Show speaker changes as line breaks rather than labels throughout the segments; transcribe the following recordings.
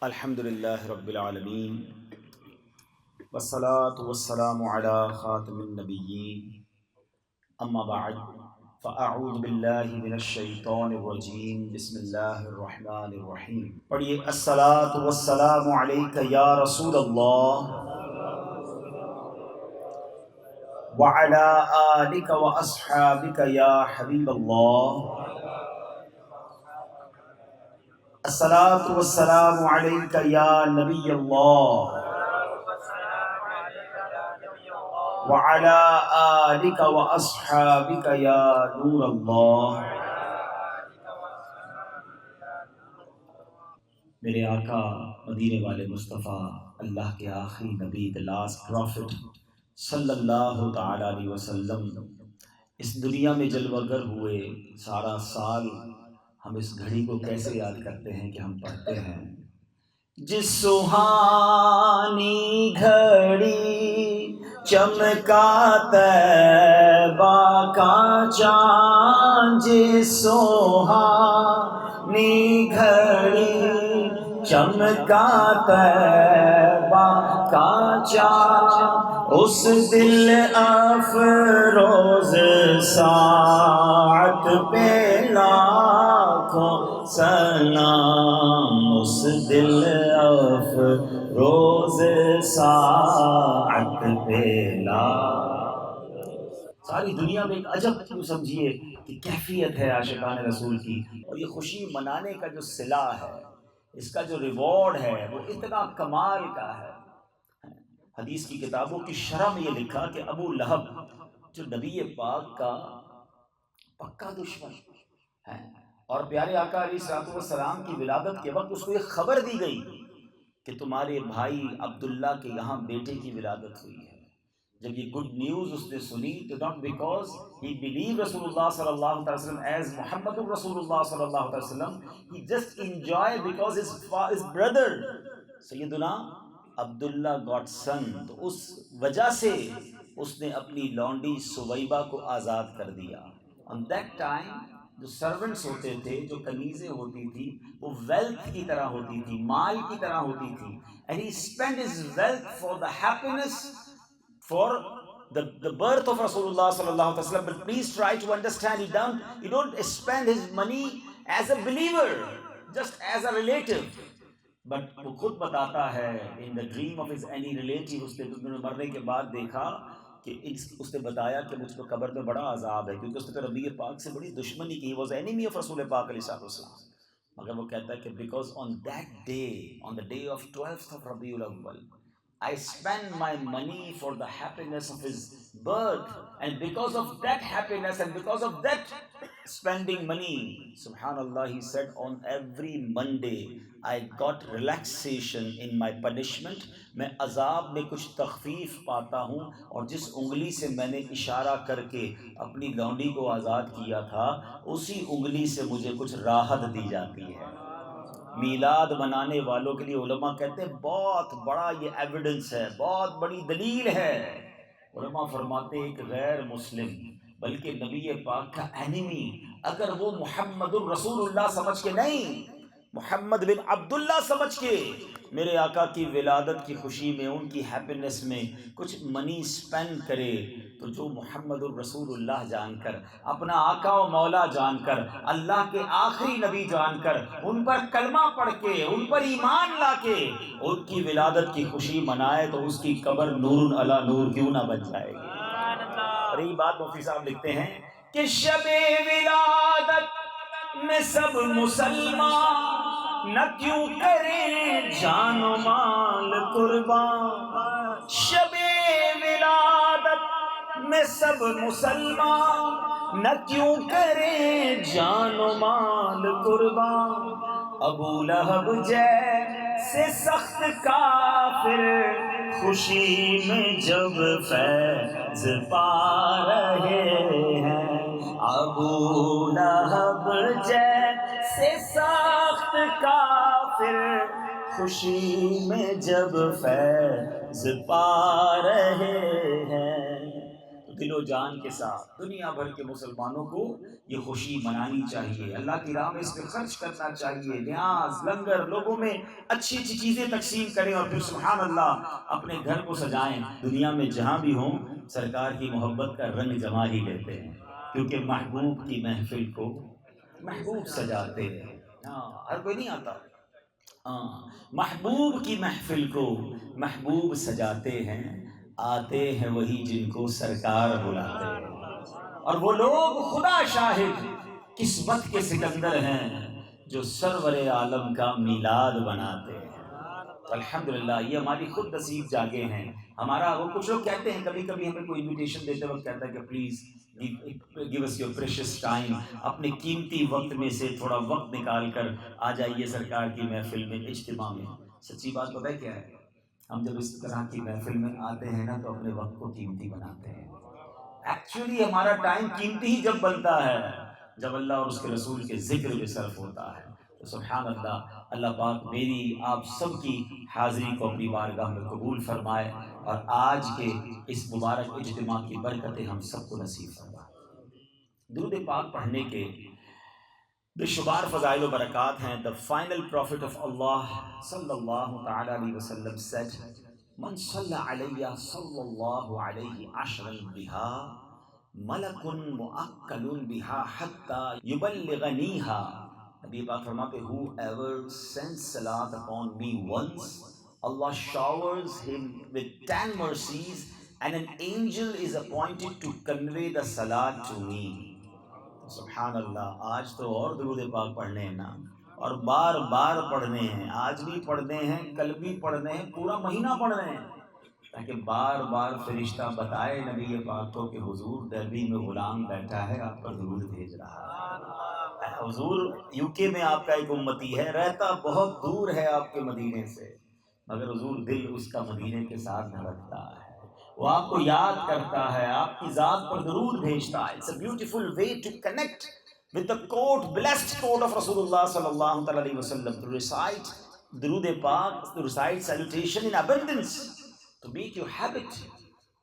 الحمد للہ رب العالمین والصلاة والسلام علی خاتم النبیین اما بعد فاعوذ باللہ من الشیطان الرجیم بسم اللہ الرحمن الرحیم پڑھیے الصلاة والسلام علیک یا رسول اللہ وعلی آلک واصحابک یا حبیب اللہ الصلاة والسلام علیک یا نبی اللہ وعلی آلک واصحابک یا نور اللہ۔ میرے آقا مدینے والے مصطفیٰ، اللہ کے آخری نبی، the last prophet صلی اللہ تعالی علیہ وسلم اس دنیا میں جلوہ گر ہوئے۔ سارا سال ہم اس گھڑی کو کیسے یاد کرتے ہیں کہ ہم پڑھتے ہیں جس سہانی گھڑی چمکا طیبہ کا چاند، جس سہانی گھڑی چمکا طیبہ کا چاند، اس دل افروز ساعت پہ لاکھوں سلام، اس دل افروز ساعت پہ ساری دنیا میں ایک عجب کیوں سمجھیے کہ کیفیت ہے عاشقان رسول کی، اور یہ خوشی منانے کا جو صلہ ہے، اس کا جو ریوارڈ ہے وہ اتنا کمال کا ہے۔ حدیث کی کتابوں کی شرح میں یہ لکھا کہ ابو لہب جو نبی پاک کا پکا دشمن ہے، اور پیارے آقا علیہ الصلوۃ والسلام کی ولادت کے وقت اس کو یہ خبر دی گئی کہ تمہارے بھائی عبداللہ کے یہاں بیٹے کی ولادت ہوئی ہے۔ جب یہ گڈ نیوز اس نے سنی تو not because he believed رسول اللہ صلی اللہ علیہ وسلم as محمد رسول اللہ صلی اللہ علیہ وسلم، he just enjoyed because his brother سیدنا عبداللہ got son، تو اس وجہ سے اس نے اپنی لونڈی سویبہ کو آزاد کر دیا۔ on that time جو سرونٹس ہوتے تھے، جو کنیزیں ہوتی تھی، وہ ویلتھ کی طرح ہوتی تھی، مال کی طرح ہوتی تھی، and he spent his wealth for the happiness, for the birth of Rasulullah sallallahu alaihi wasallam. But please try to understand, he don't spend his money as a believer, just as a relative. But وہ خود بتاتا ہے in the dream of his any relative، اس نے مرنے کے بعد دیکھا کہ اس نے بتایا کہ مجھ کو قبر میں بڑا عذاب ہے، کیونکہ اس نے نبی پاک سے بڑی دشمنی کی، was enemy of رسول پاک علیہ السلام۔ مگر وہ کہتا ہے کہ because on that day, on the day of 12th of Rabiul Awwal, I spend my money for the happiness of his birth, and because of that happiness and because of that spending money, subhanallah, he said, on every Monday I got relaxation in my punishment، میں عذاب میں کچھ تخفیف پاتا ہوں، اور جس انگلی سے میں نے اشارہ کر کے اپنی لونڈی کو آزاد کیا تھا، اسی انگلی سے مجھے کچھ راحت دی جاتی ہے۔ میلاد منانے والوں کے لیے علماء کہتے ہیں بہت بڑا یہ ایویڈنس ہے، بہت بڑی دلیل ہے۔ علماء فرماتے ہیں کہ غیر مسلم بلکہ نبی پاک کا اینیمی اگر وہ محمد الرسول اللہ سمجھ کے نہیں، محمد بن عبداللہ سمجھ کے میرے آقا کی ولادت کی خوشی میں، ان کی ہیپینس میں کچھ منی سپینڈ کرے، تو جو محمد الرسول اللہ جان کر، اپنا آقا و مولا جان کر، اللہ کے آخری نبی جان کر، ان پر کلمہ پڑھ کے، ان پر ایمان لا کے ان کی ولادت کی خوشی منائے، تو اس کی قبر نور علی نور کیوں نہ بن جائے گی۔ اور یہی بات مفتی صاحب لکھتے ہیں کہ شب ولادت میں سب مسلمان نہ کیوں کریں جان و مال قربان، شب ولادت میں سب مسلمان نہ کیوں کریں جان و مال قربان، ابو لہب جیسے سخت کافر خوشی میں جب فیض پا رہے ہیں، ابو لہب جیسے سخت کافر خوشی میں جب فیض پا رہے ہیں۔ دل و جان کے ساتھ دنیا بھر کے مسلمانوں کو یہ خوشی منانی چاہیے، اللہ کی راہ میں اس پہ خرچ کرنا چاہیے، نیاز لنگر لوگوں میں اچھی اچھی چیزیں تقسیم کریں، اور پھر سبحان اللہ اپنے گھر کو سجائیں۔ دنیا میں جہاں بھی ہوں سرکار کی محبت کا رنگ جما ہی لیتے ہیں، کیونکہ محبوب کی محفل کو محبوب سجاتے ہیں۔ ہاں، ہر کوئی نہیں آتا، محبوب کی محفل کو محبوب سجاتے ہیں، آتے ہیں وہی جن کو سرکار بلاتے ہیں، اور وہ لوگ خدا شاہد قسمت کے سکندر ہیں جو سرور عالم کا میلاد بناتے ہیں۔ تو الحمدللہ یہ ہماری خود نصیب جاگے ہیں۔ ہمارا وہ کچھ لوگ کہتے ہیں، کبھی کبھی ہمیں کوئی انویٹیشن دیتے وقت کہتا ہے کہ please give us your precious time، اپنے قیمتی وقت میں سے تھوڑا وقت نکال کر آ جائیے سرکار کی محفل میں، اجتماع میں۔ سچی بات پتہ ہے کیا ہے؟ ہم جب اس طرح کی محفل میں آتے ہیں نا تو اپنے وقت کو قیمتی بناتے ہیں۔ ایکچولی ہمارا ٹائم قیمتی ہی جب بنتا ہے جب اللہ اور اس کے رسول کے ذکر میں صرف ہوتا ہے۔ تو سبحان اللہ، اللہ پاک میری آپ سب کی حاضری کو اپنی بارگاہ میں قبول فرمائے، اور آج کے اس مبارک اجتماع کی برکتیں ہم سب کو نصیب فرمائے۔ درود پاک پڑھنے کے بے شمار فضائل و برکات ہیں۔ The final prophet of Allah صلی اللہ تعالی علیہ وسلم said من صلی علیہ صلی اللہ علیہ عشرا بہا ملک مؤکل بہا حتی یبلغنیہا۔ نبی پاک فرماتے whoever sends salat upon me once, Allah showers him with 10 mercies and an angel is appointed to convey the salat to me۔ سبحان اللہ، آج تو اور درود پاک پڑھنے ہیں نا، اور بار بار پڑھنے ہیں، آج بھی پڑھنے ہیں، کل بھی پڑھنے ہیں، پورا مہینہ پڑھنے ہیں، تاکہ بار بار فرشتہ بتائے نبی پاک کو کہ حضور دہلی میں غلام بیٹھا ہے، آپ پر درود بھیج رہا ہے۔ حضور یو کے میں آپ کا ایک امتی ہے، رہتا بہت دور ہے آپ کے مدینے سے، مگر حضور دل اس کا مدینے کے ساتھ دھڑکتا ہے، وہ آپ کو یاد کرتا ہے، آپ کی ذات پر درود بھیجتا ہے۔ It's a beautiful way to connect with the court, blessed court of Rasulullah sallallahu alaihi wasallam, to recite درود پاک, to recite salutation in abundance, to make your habit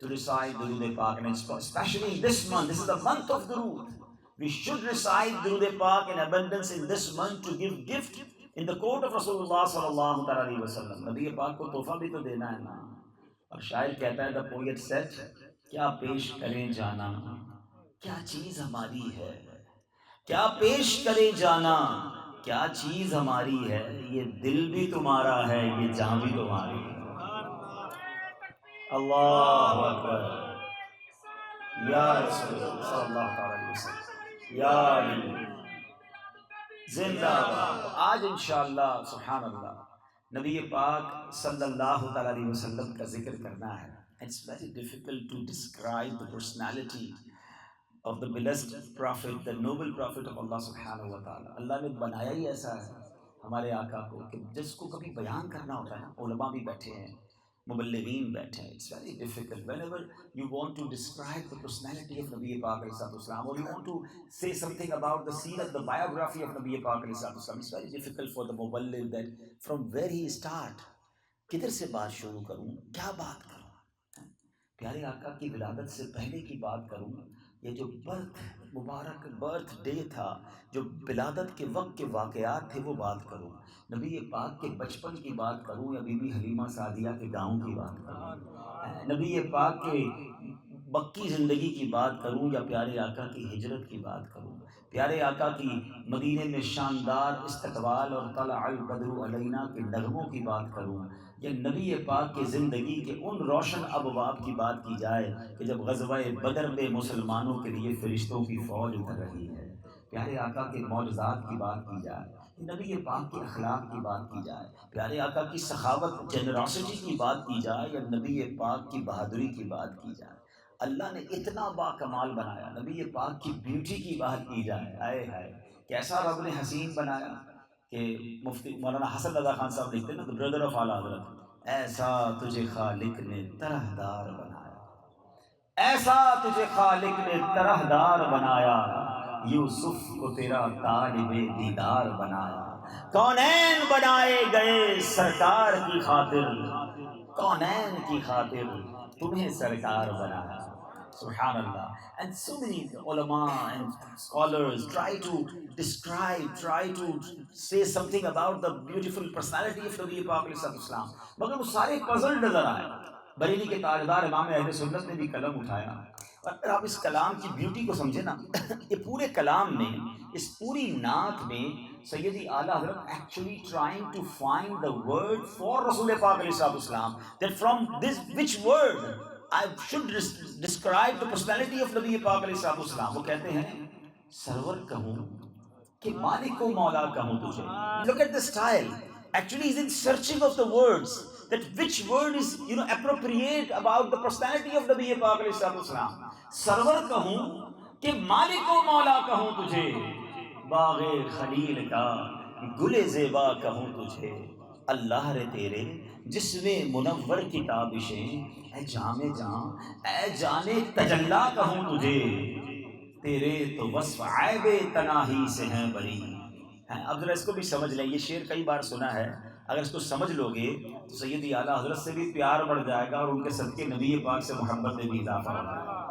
to recite درود پاک، and especially in this month, this is the month of درود. We should recite درود پاک in abundance in this month to give gift in the court of Rasulullah sallallahu alaihi wasallam۔ نبی پاک کو تحفہ بھی تو دینا ہے نا۔ اور شاعر کہتا ہے the poet said کیا پیش کریں جانا، کیا چیز ہماری ہے، کیا پیش کریں جانا، کیا چیز ہماری ہے، یہ دل بھی تمہارا ہے، یہ جان بھی تمہاری ہے۔ اللہ اکبر، یا رسول اللہ صلی اللہ علیہ وسلم، یا علی زندہ باد۔ آج انشاءاللہ سبحان اللہ نبی پاک صلی اللہ تعالیٰ علیہ وسلم کا ذکر کرنا ہے۔ It's very difficult to describe the personality of the blessed prophet, the noble prophet of Allah subhanahu wa ta'ala۔ اللہ نے بنایا ہی ایسا ہے ہمارے آقا کو کہ جس کو کبھی بیان کرنا ہوتا ہے نا، علماء بھی بیٹھے ہیں، مبلغین بیٹھے ہیں۔ It's very difficult whenever you want to describe the personality of Nabi Pak alayhi salatu wasalam, or you want to say something about the seerah, the biography of Nabi Pak alayhi salatu wasalam, it's very difficult for the muballigh that from where he start، کدھر سے بات شروع کروں، کیا بات کروں۔ پیارے آقا کی ولادت سے پہلے کی بات کروں، یہ جو مبارک برتھ ڈے تھا، جو ولادت کے وقت کے واقعات تھے وہ بات کروں، نبی پاک کے بچپن کی بات کروں، یا بی بی حلیمہ سعدیہ کے گاؤں کی بات کروں، نبی پاک کے مکی زندگی کی بات کروں، یا پیارے آقا کی ہجرت کی بات کروں، پیارے آقا کی مدینے میں شاندار استقبال اور طلع البدر علینا کے نغموں کی بات کروں، یا نبی پاک کے زندگی کے ان روشن ابواب کی بات کی جائے کہ جب غزوہ بدر میں مسلمانوں کے لیے فرشتوں کی فوج اتر رہی ہے، پیارے آقا کے معجزات کی بات کی جائے، نبی پاک کے اخلاق کی بات کی جائے، پیارے آقا کی سخاوت جنراسٹی کی بات کی جائے، یا نبی پاک کی بہادری کی بات کی جائے۔ اللہ نے اتنا با کمال بنایا، نبی پاک کی بیوٹی کی بات کی جائے، آئے ہائے کیسا رب نے حسین بنایا کہ مفتی مولانا حسن رضا خان صاحب لکھتے ہیں نا، the brother of اعلیٰ حضرت، ایسا تجھے خالق نے طرح دار بنایا، ایسا تجھے خالق نے طرح دار بنایا، یوسف کو تیرا طالب دیدار بنایا، کونین بنائے گئے سرکار کی خاطر، کونین کی خاطر تمہیں سرکار بنایا۔ Subhanallah. And so many ulama and scholars try to describe, try to say something about the beautiful personality of Nabi Pak علیہ السلام, مگر وہ سارے پزل نظر آئے. بریلی کے تاجدار امام اہل سنت نے بھی قلم اٹھایا, اور اگر آپ اس کلام کی بیوٹی کو سمجھے نا, یہ پورے کلام میں, اس پوری نعت میں سیدی اعلیٰ حضرت actually trying to find the word for رسول پاک علیہ السلام, that from this which word I should describe the personality of نبی پاک علیہ السلام. وہ کہتے ہیں سرور کہوں کہ مالک و مولا کہوں تجھے. Look at the style. Actually he's in searching of the words, that which word is appropriate about the personality of نبی پاک علیہ السلام. سرور کہوں کہ مالک و مولا کہوں تجھے, باغ خلیل کا گل زیبا کہوں تجھے. اللہ رے تیرے جس میں منور کی تابشیں, اے جامع جاں اے جانے تجلا کہوں تجھے. تیرے تو وصف عیب تناہی سے ہیں بری. اب ذرا اس کو بھی سمجھ لیں, یہ شعر کئی بار سنا ہے, اگر اس کو سمجھ لو گے تو سیدی اعلیٰ حضرت سے بھی پیار بڑھ جائے گا, اور ان کے صدقے نبی پاک سے محبت میں بھی اضافہ ہو جائے گا.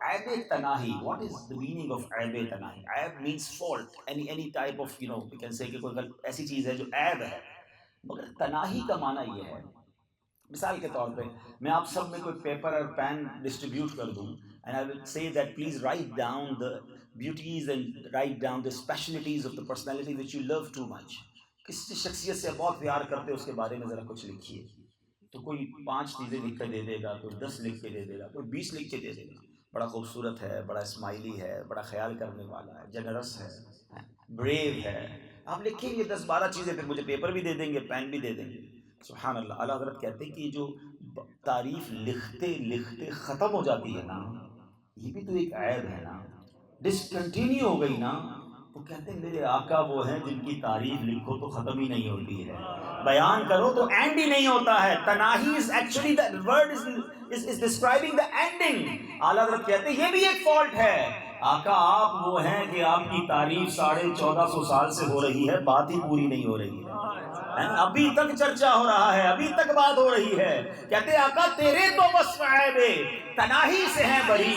عیب تناہی, what is the meaning of عیب تناہی؟ عیب means fault, any type of we can say کہ کوئی ایسی چیز ہے جو عیب ہے. مگر تناہی کا معنی یہ ہے, مثال کے طور پہ میں آپ سب میں کوئی پیپر اور پین ڈسٹریبیوٹ کر دوں, and I will say that please write down the beauties and write down the specialities of the personality which you love too much. کسی شخصیت سے بہت پیار کرتے اس کے بارے میں ذرا کچھ لکھیے. تو کوئی 5 چیزیں لکھ کے دے دے گا, کوئی 10 لکھ کے دے دے گا, کوئی 20 لکھ کے دے دے گا. بڑا خوبصورت ہے, بڑا اسمائلی ہے, بڑا خیال کرنے والا ہے, جنرس ہے, بریو ہے. آپ لکھیں گے 10-12 چیزیں, پھر مجھے پیپر بھی دے دیں گے, پین بھی دے دیں گے. سبحان اللہ. اعلیٰ حضرت کہتے ہیں کہ جو تعریف لکھتے لکھتے ختم ہو جاتی ہے نا, یہ بھی تو ایک عیب ہے نا, ڈسکنٹینیو ہو گئی نا. تو کہتے ہیں میرے آقا وہ ہیں جن کی تعریف لکھو تو ختم ہی نہیں ہوتی ہے, بیان کرو تو اینڈ ہی نہیں ہوتا ہے. تناہی is actually the word is describing the ending. اعلیٰ حضرت کہتے ہیں یہ بھی ایک فالٹ ہے. آقا آپ وہ ہیں کہ آپ کی تعریف 1450 سال سے ہو رہی ہے, بات ہی پوری نہیں ہو رہی ہے, ابھی تک چرچا ہو رہا ہے, ابھی تک بات ہو رہی ہے. کہتے آقا تیرے تو وصف عیب تناہی سے ہیں بری,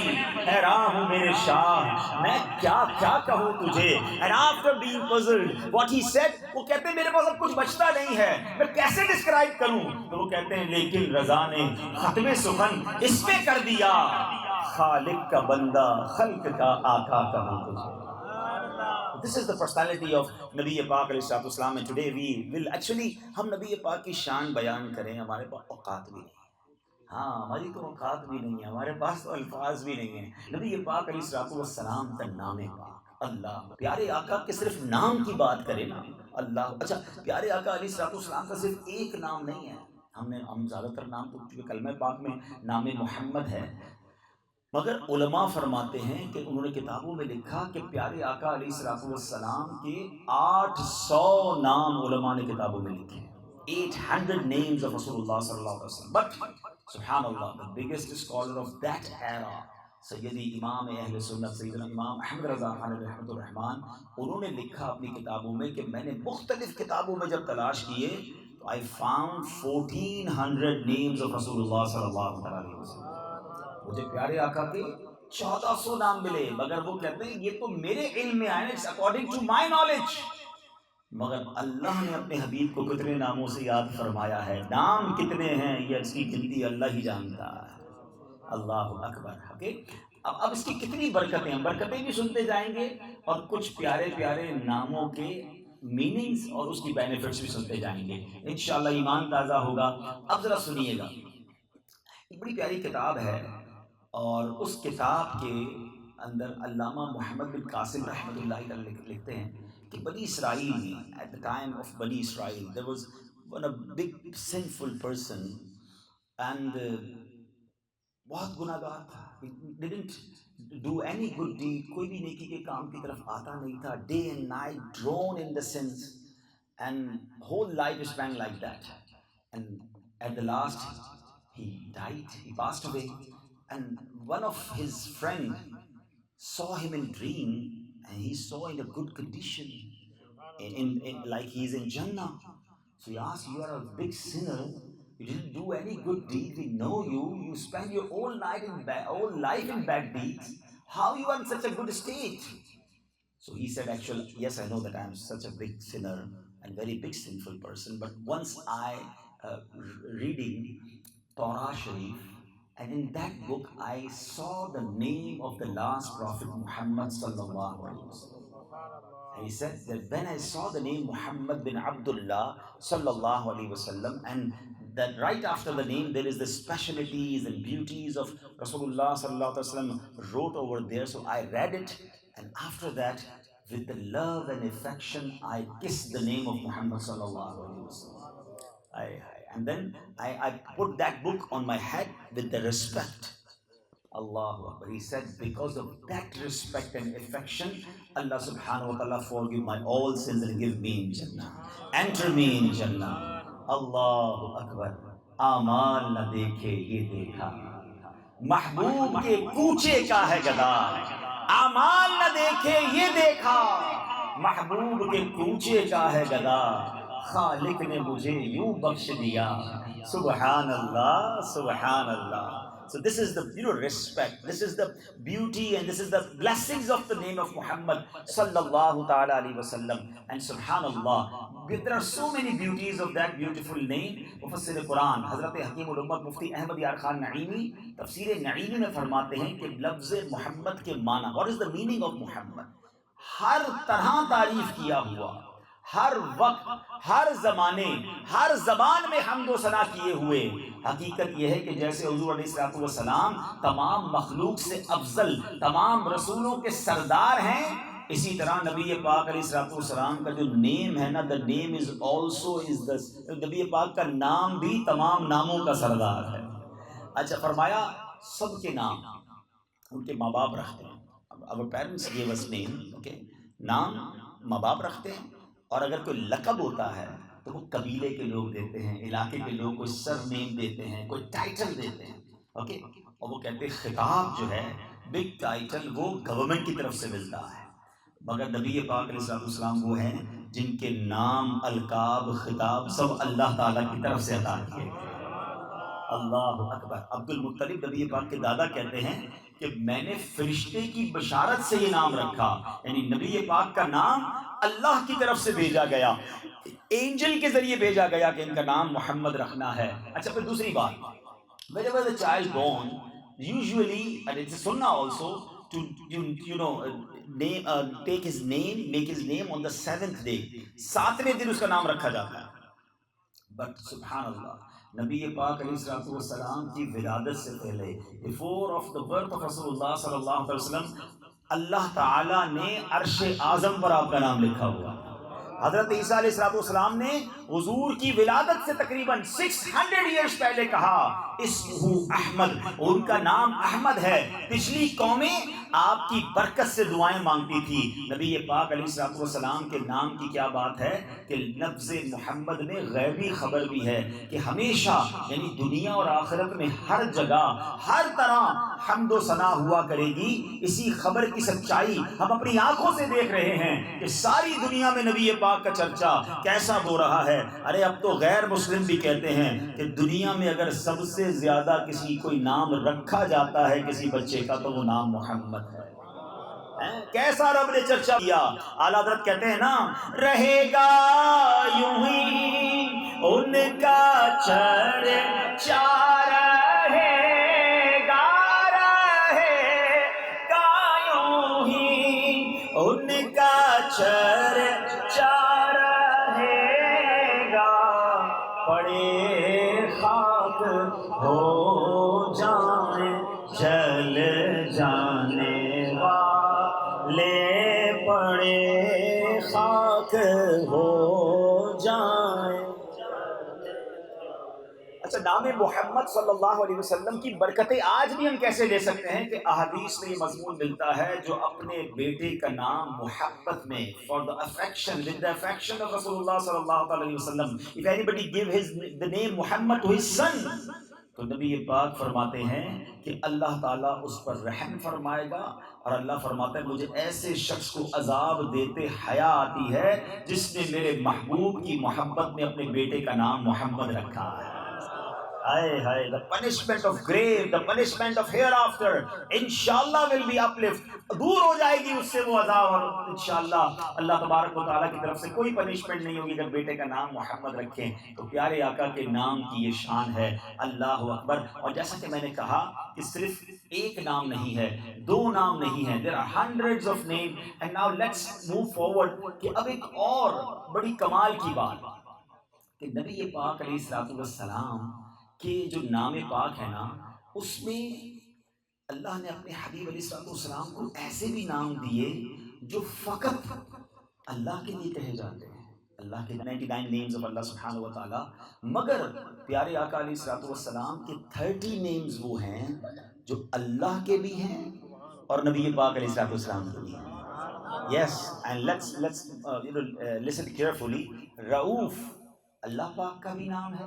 حیران ہوں میرے شاہ میں کیا کیا کہوں تجھے. And after being puzzled what he said, وہ کہتے ہیں میرے پاس اب کچھ بچتا نہیں ہے, میں کیسے ڈسکرائب کروں. تو وہ کہتے ہیں لیکن رضا نے ختم سخن اس پہ کر دیا, خالق کا بندہ خلق کا آقا کہوں تجھے. This is the personality of نبی پاک علیہ السلام. And today we will actually, ہم نبی پاک کی شان بیان کریں, ہمارے پاس اوقات بھی نہیں. ہاں ہماری تو اوقات بھی نہیں ہے, ہمارے پاس تو الفاظ بھی نہیں ہیں. نبی پاک علیہ السلام کا نام پاک, اللہ پیارے آقا کے صرف نام کی بات کریں نا, اللہ. اچھا پیارے آقا علیہ السلام کا صرف ایک نام نہیں ہے, ہم زیادہ تر نام تو چونکہ کلمہ پاک میں نام محمد ہے, مگر علماء فرماتے ہیں کہ انہوں نے کتابوں میں لکھا کہ پیارے آقا علیہ السلام کے 800 نام علماء نے کتابوں میں لکھے ہیں. 800 names of رسول اللہ صلی اللہ علیہ وسلم. But سبحان اللہ, the biggest scholar of that era, سیدی امام اہل سنت سیدنا امام احمد رضا خان رحمۃ الرحمن, انہوں نے لکھا اپنی کتابوں میں کہ میں نے مختلف کتابوں میں جب تلاش کیے تو I found 1400 names of رسول اللہ صلی اللہ علیہ وسلم. مجھے پیارے آقا کے 1400 نام ملے, مگر وہ کہتے ہیں یہ تو میرے علم میں آئے, it's according to my knowledge. مگر اللہ نے اپنے حبیب کو کتنے ناموں سے یاد فرمایا ہے, نام کتنے ہیں یہ اس کی گنتی اللہ ہی جانتا ہے. اللہ اکبر. اب اس کی کتنی برکتیں, ہم برکتیں بھی سنتے جائیں گے اور کچھ پیارے پیارے ناموں کے میننگز اور اس کی بینیفٹس بھی سنتے جائیں گے, انشاءاللہ ایمان تازہ ہوگا. اب ذرا سنیے گا, ایک بڑی پیاری کتاب ہے, اور اس کتاب کے اندر علامہ محمد بن قاسم رحمۃ اللہ علیہ لکھتے ہیں کہ بنی اسرائیل میں ایٹ دا ٹائم آف بنی اسرائیل there was one a big sinful person and بہت گناہ گار تھا. He didn't do any good deed, کوئی بھی نیکی کے کام کی طرف آتا نہیں تھا. Day and night drawn in the sins and whole life spent like that, and at the last he died, he passed away. And one of his friend saw him in dream, and he saw in a good condition, in like he's in Jannah. So he asked, you are a big sinner, You didn't do any good deed. We know you. You spend your whole life in bad deeds. How you are in such a good state? So he said, actually, yes, I know that I am such a big sinner and very big sinful person. But once I reading Torah Sharif, and in that book I saw the name of the last prophet Muhammad sallallahu alaihi wasallam. And he said that when I saw the name Muhammad bin Abdullah sallallahu alaihi wasallam, and that right after the name there is the specialities and beauties of Rasulullah sallallahu alaihi wasallam wrote over there. So I read it, and after that, with the love and affection, I kissed the name of Muhammad sallallahu alaihi wasallam. And then I put that book on my head with the respect. Allahu Akbar. He said, because of that respect and affection, Allah subhanahu wa ta'ala forgive my all sins and give me in Jannah. Enter me in Jannah. Allahu Akbar. Amal na dekhe ye dekha. Mahboob ke kooche ka hai gada. Amal na dekhe ye dekha. Mahboob ke kooche ka hai gada. Khalik ne mujhe yun bakhsh diya. Subhanallah, Subhanallah. So this is the respect, this is the beauty, and this is the blessings of the name of Muhammad sallallahu ta'ala alaihi wasallam. And subhanallah, there are so many beauties of that beautiful name. Mufassir Quran Hazrat Hakim ul Ummat Mufti Ahmad Yar Khan Naimi Tafsir Naimi mein farmate hain ki lafz Muhammad ke maana, what is the meaning of Muhammad? Har tarah taarif kiya hua, ہر وقت ہر زمانے ہر زبان میں حمد و ثنا کیے ہوئے. حقیقت یہ ہے کہ جیسے حضور علیہ الصلوۃ والسلام تمام مخلوق سے افضل، تمام رسولوں کے سردار ہیں، اسی طرح نبی پاک علیہ الصلوۃ والسلام کا جو نیم ہے نا، the name is also نبی پاک کا نام بھی تمام ناموں کا سردار ہے. اچھا، فرمایا سب کے نام ان کے ماں باپ رکھتے ہیں. our parents gave us name, okay؟ نام ماں باپ رکھتے ہیں، اور اگر کوئی لقب ہوتا ہے تو وہ قبیلے کے لوگ دیتے ہیں، علاقے کے لوگ کوئی سر نیم دیتے ہیں، کوئی ٹائٹل دیتے ہیں، اوکے؟ اور وہ کہتے ہیں خطاب جو ہے، بگ ٹائٹل، وہ گورنمنٹ کی طرف سے ملتا ہے. مگر نبی پاک علیہ السلام وہ ہیں جن کے نام، القاب، خطاب سب اللہ تعالیٰ کی طرف سے عطا کیے گئے. اللہ اکبر. عبد المطلب نبی پاک کے دادا کہتے ہیں کہ میں نے فرشتے کی بشارت سے یہ نام رکھا، یعنی نبی پاک کا نام اللہ کی طرف سے بھیجا گیا، اینجل کے ذریعے بھیجا گیا کہ ان کا نام محمد رکھنا ہے. اچھا، پھر دوسری بات، whenever the child born, usually, and it's a sunnah also, to take his name, make his name on the 7th day. 7ویں دن اس کا نام رکھا جاتا ہے. بٹ سبحان اللہ، نبی پاک علیہ السلام کی ولادت سے پہلے، before of the birth of رسول اللہ صلی اللہ علیہ وسلم، اللہ تعالیٰ نے عرش اعظم پر آپ کا نام لکھا ہوا. حضرت عیسیٰ علیہ السلام نے حضور کی ولادت سے تقریباً 600 ایئرز پہلے کہا اسمہ احمد، ان کا نام احمد ہے. پچھلی قومیں آپ کی برکت سے دعائیں مانگتی تھی. نبی پاک علیہ السلام کے نام کی کیا بات ہے کہ لفظ محمد میں غیبی خبر بھی ہے کہ ہمیشہ، یعنی دنیا اور آخرت میں ہر جگہ ہر طرح حمد و ثنا ہوا کرے گی. اسی خبر کی سچائی ہم اپنی آنکھوں سے دیکھ رہے ہیں کہ ساری دنیا میں نبی پاک کا چرچا کیسا ہو رہا ہے. ارے اب تو غیر مسلم بھی کہتے ہیں کہ دنیا میں اگر سب سے زیادہ کسی کوئی نام رکھا جاتا ہے کسی بچے کا تو وہ نام محمد ہے. کیسا رب نے چرچا کیا. اعلیٰ حضرت کہتے ہیں نا، رہے گا یوں ہی ان کا چرچا، رہے گا یوں ہی ان کا چرچا، رہے گا پڑے خاک ہو جائیں جل جانے والے، پڑے خاک ہو جائیں. اچھا، نام محمد صلی اللہ علیہ وسلم کی برکتیں آج بھی ہم کیسے لے سکتے ہیں کہ احادیث میں یہ مضمون ملتا ہے، جو اپنے بیٹے کا نام محبت میں، for the affection, with the affection of رسول اللہ صلی اللہ علیہ وسلم, if anybody give the name Muhammad to his son, تو نبی پاک فرماتے ہیں کہ اللہ تعالیٰ اس پر رحم فرمائے گا. اور اللہ فرماتا ہے مجھے ایسے شخص کو عذاب دیتے حیا آتی ہے جس نے میرے محبوب کی محبت میں اپنے بیٹے کا نام محمد رکھا ہے. High, high. The punishment of grave, the punishment of hereafter, inshallah will be uplift. دور ہو جائے گی اس سے وہ عذاب، اور انشاءاللہ اللہ تبارک و تعالیٰ کی طرف سے کوئی پنشمنٹ نہیں ہوگی جب بیٹے کا نام محمد رکھیں. تو پیارے آقا کے نام کی یہ شان ہے. اللہ اکبر. اور جیسا کہ میں نے کہا کہ صرف ایک نام نہیں ہے، دو نام نہیں ہیں. there are hundreds of names. and now let's move forward کہ اب ایک اور بڑی کمال کی بات کہ نبی پاک علیہ السلام کے جو نام پاک ہے نا، اس میں اللہ نے اپنے حبیب علیہ السلام کو ایسے بھی نام دیے جو فقط اللہ کے لیے کہے جاتے ہیں. اللہ کے 99 نیمز آف اللہ سبحانہ و تعالی، مگر پیارے آقا علیہ السلام کے 30 نیمز وہ ہیں جو اللہ کے بھی ہیں اور نبی پاک علیہ السلام کے بھی ہیں. Yes, and let's listen carefully. رؤوف اللہ پاک کا بھی نام ہے،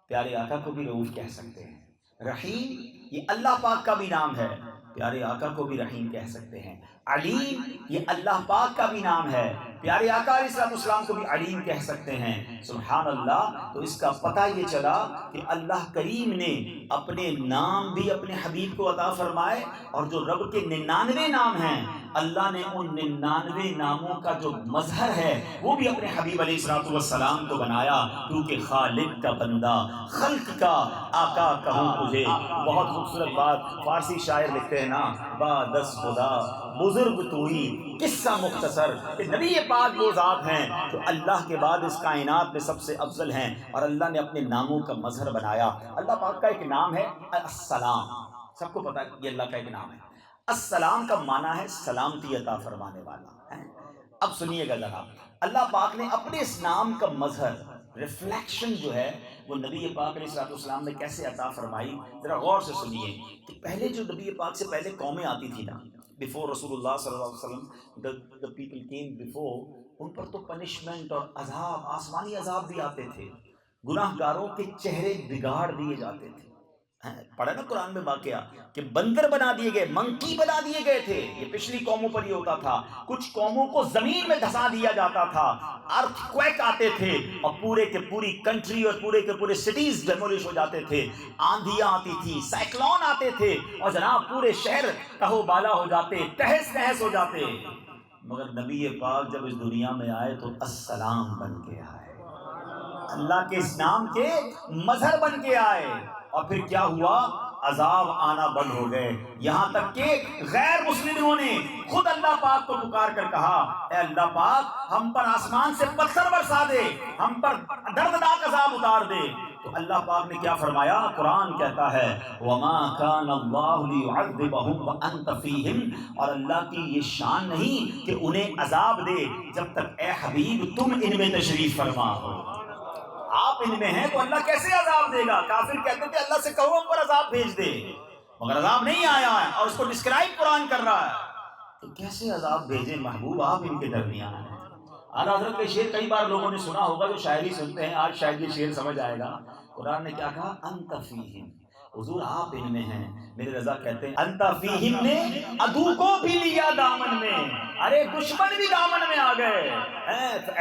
پیارے آقا کو بھی رؤوف کہہ سکتے ہیں. رحیم یہ اللہ پاک کا بھی نام ہے، پیارے آقا کو بھی رحیم کہہ سکتے ہیں. علیم یہ اللہ پاک کا بھی نام ہے، پیارے آقا علیہ السلام کو بھی علیم کہہ سکتے ہیں. سبحان اللہ. تو اس کا پتہ یہ چلا کہ اللہ کریم نے اپنے نام بھی اپنے حبیب کو عطا فرمائے، اور جو رب کے 99 نام ہیں اللہ نے ان 99 ناموں کا جو مظہر ہے وہ بھی اپنے حبیب علیہ السلام کو بنایا. کیونکہ خالق کا بندہ، خلق کا آقا کہوں تجھے. بہت خوبصورت بات فارسی شاعر لکھتے ہیں نا، با دس خدا بزرگ توئی قصہ مختصر، کہ نبی پاک وہ ذات ہیں جو اللہ کے بعد اس کائنات میں سب سے افضل ہیں، اور اللہ نے اپنے ناموں کا مظہر بنایا. اللہ پاک کا ایک نام ہے السلام. سب کو پتا ہے یہ اللہ کا ایک نام ہے. السلام کا معنی ہے سلامتی عطا فرمانے والا. اب سنیے گا ذرا، اللہ پاک نے اپنے اس نام کا مظہر، ریفلیکشن جو ہے وہ نبی پاک علیہ السلام نے کیسے عطا فرمائی. ذرا غور سے سنیے کہ پہلے جو نبی پاک سے پہلے قومیں آتی تھی نا، بفور رسول اللہ صلی اللہ علیہ وسلم the people came before، ان پر تو پنشمنٹ اور عذاب، آسمانی عذاب بھی آتے تھے. گناہ گاروں کے چہرے بگاڑ دیے جاتے تھے. پڑھا نا قرآن میں واقعہ کہ بندر بنا دیے گئے، منکی بنا دیے گئے تھے. یہ پچھلی قوموں پر یہ ہوتا تھا. کچھ قوموں کو زمین میں دھسا دیا جاتا تھا، ارتھ کویک آتے تھے اور پورے کے پوری کنٹری اور پورے کے پورے سٹیز ڈیمولش ہو جاتے تھے. آندھیاں آتی تھی، سائیکلون آتے تھے، اور جناب پورے شہر تہو بالا ہو جاتے، تہس نہس ہو جاتے. مگر نبی پاک جب اس دنیا میں آئے تو السلام بن کے آئے، اللہ کے اس نام کے مظہر بن کے آئے. اور پھر کیا ہوا؟ عذاب آنا بند ہو گئے. یہاں تک کہ غیر مسلموں نے خود اللہ پاک کو پکار کر کہا، اے اللہ پاک ہم پر آسمان سے پتھر برسا دے، ہم پر دردناک عذاب اتار دے. تو اللہ پاک نے کیا فرمایا؟ قرآن کہتا ہے وَمَا كَانَ اللَّهُ لِيُعَذِّبَهُمْ وَأَنْتَ فِيهِمْ، اور اللہ کی یہ شان نہیں کہ انہیں عذاب دے جب تک اے حبیب تم ان میں تشریف فرما ہو. آپ ان میں ہیں تو اللہ کیسے عذاب دے گا؟ کافر کہتے تھے اللہ سے کہو ہم پر عذاب بھیج دے، مگر عذاب نہیں آیا ہے اور اس کو ڈسکرائب قرآن کر رہا ہے. تو کیسے عذاب بھیجیں محبوب، آپ ان کے درمیان ہیں. اعلیٰ حضرت کے شعر کئی بار لوگوں نے سنا ہوگا، جو شاعری سنتے ہیں آج شاید یہ شعر سمجھ آئے گا. قرآن نے کیا کہا؟ انت فیہم، حضور آپ ان میں ہیں. میرے رضا کہتے ہیں انت فیہم نے عدو کو بھی لیا دامن میں، ارے دشمن بھی دامن میں آ گئے.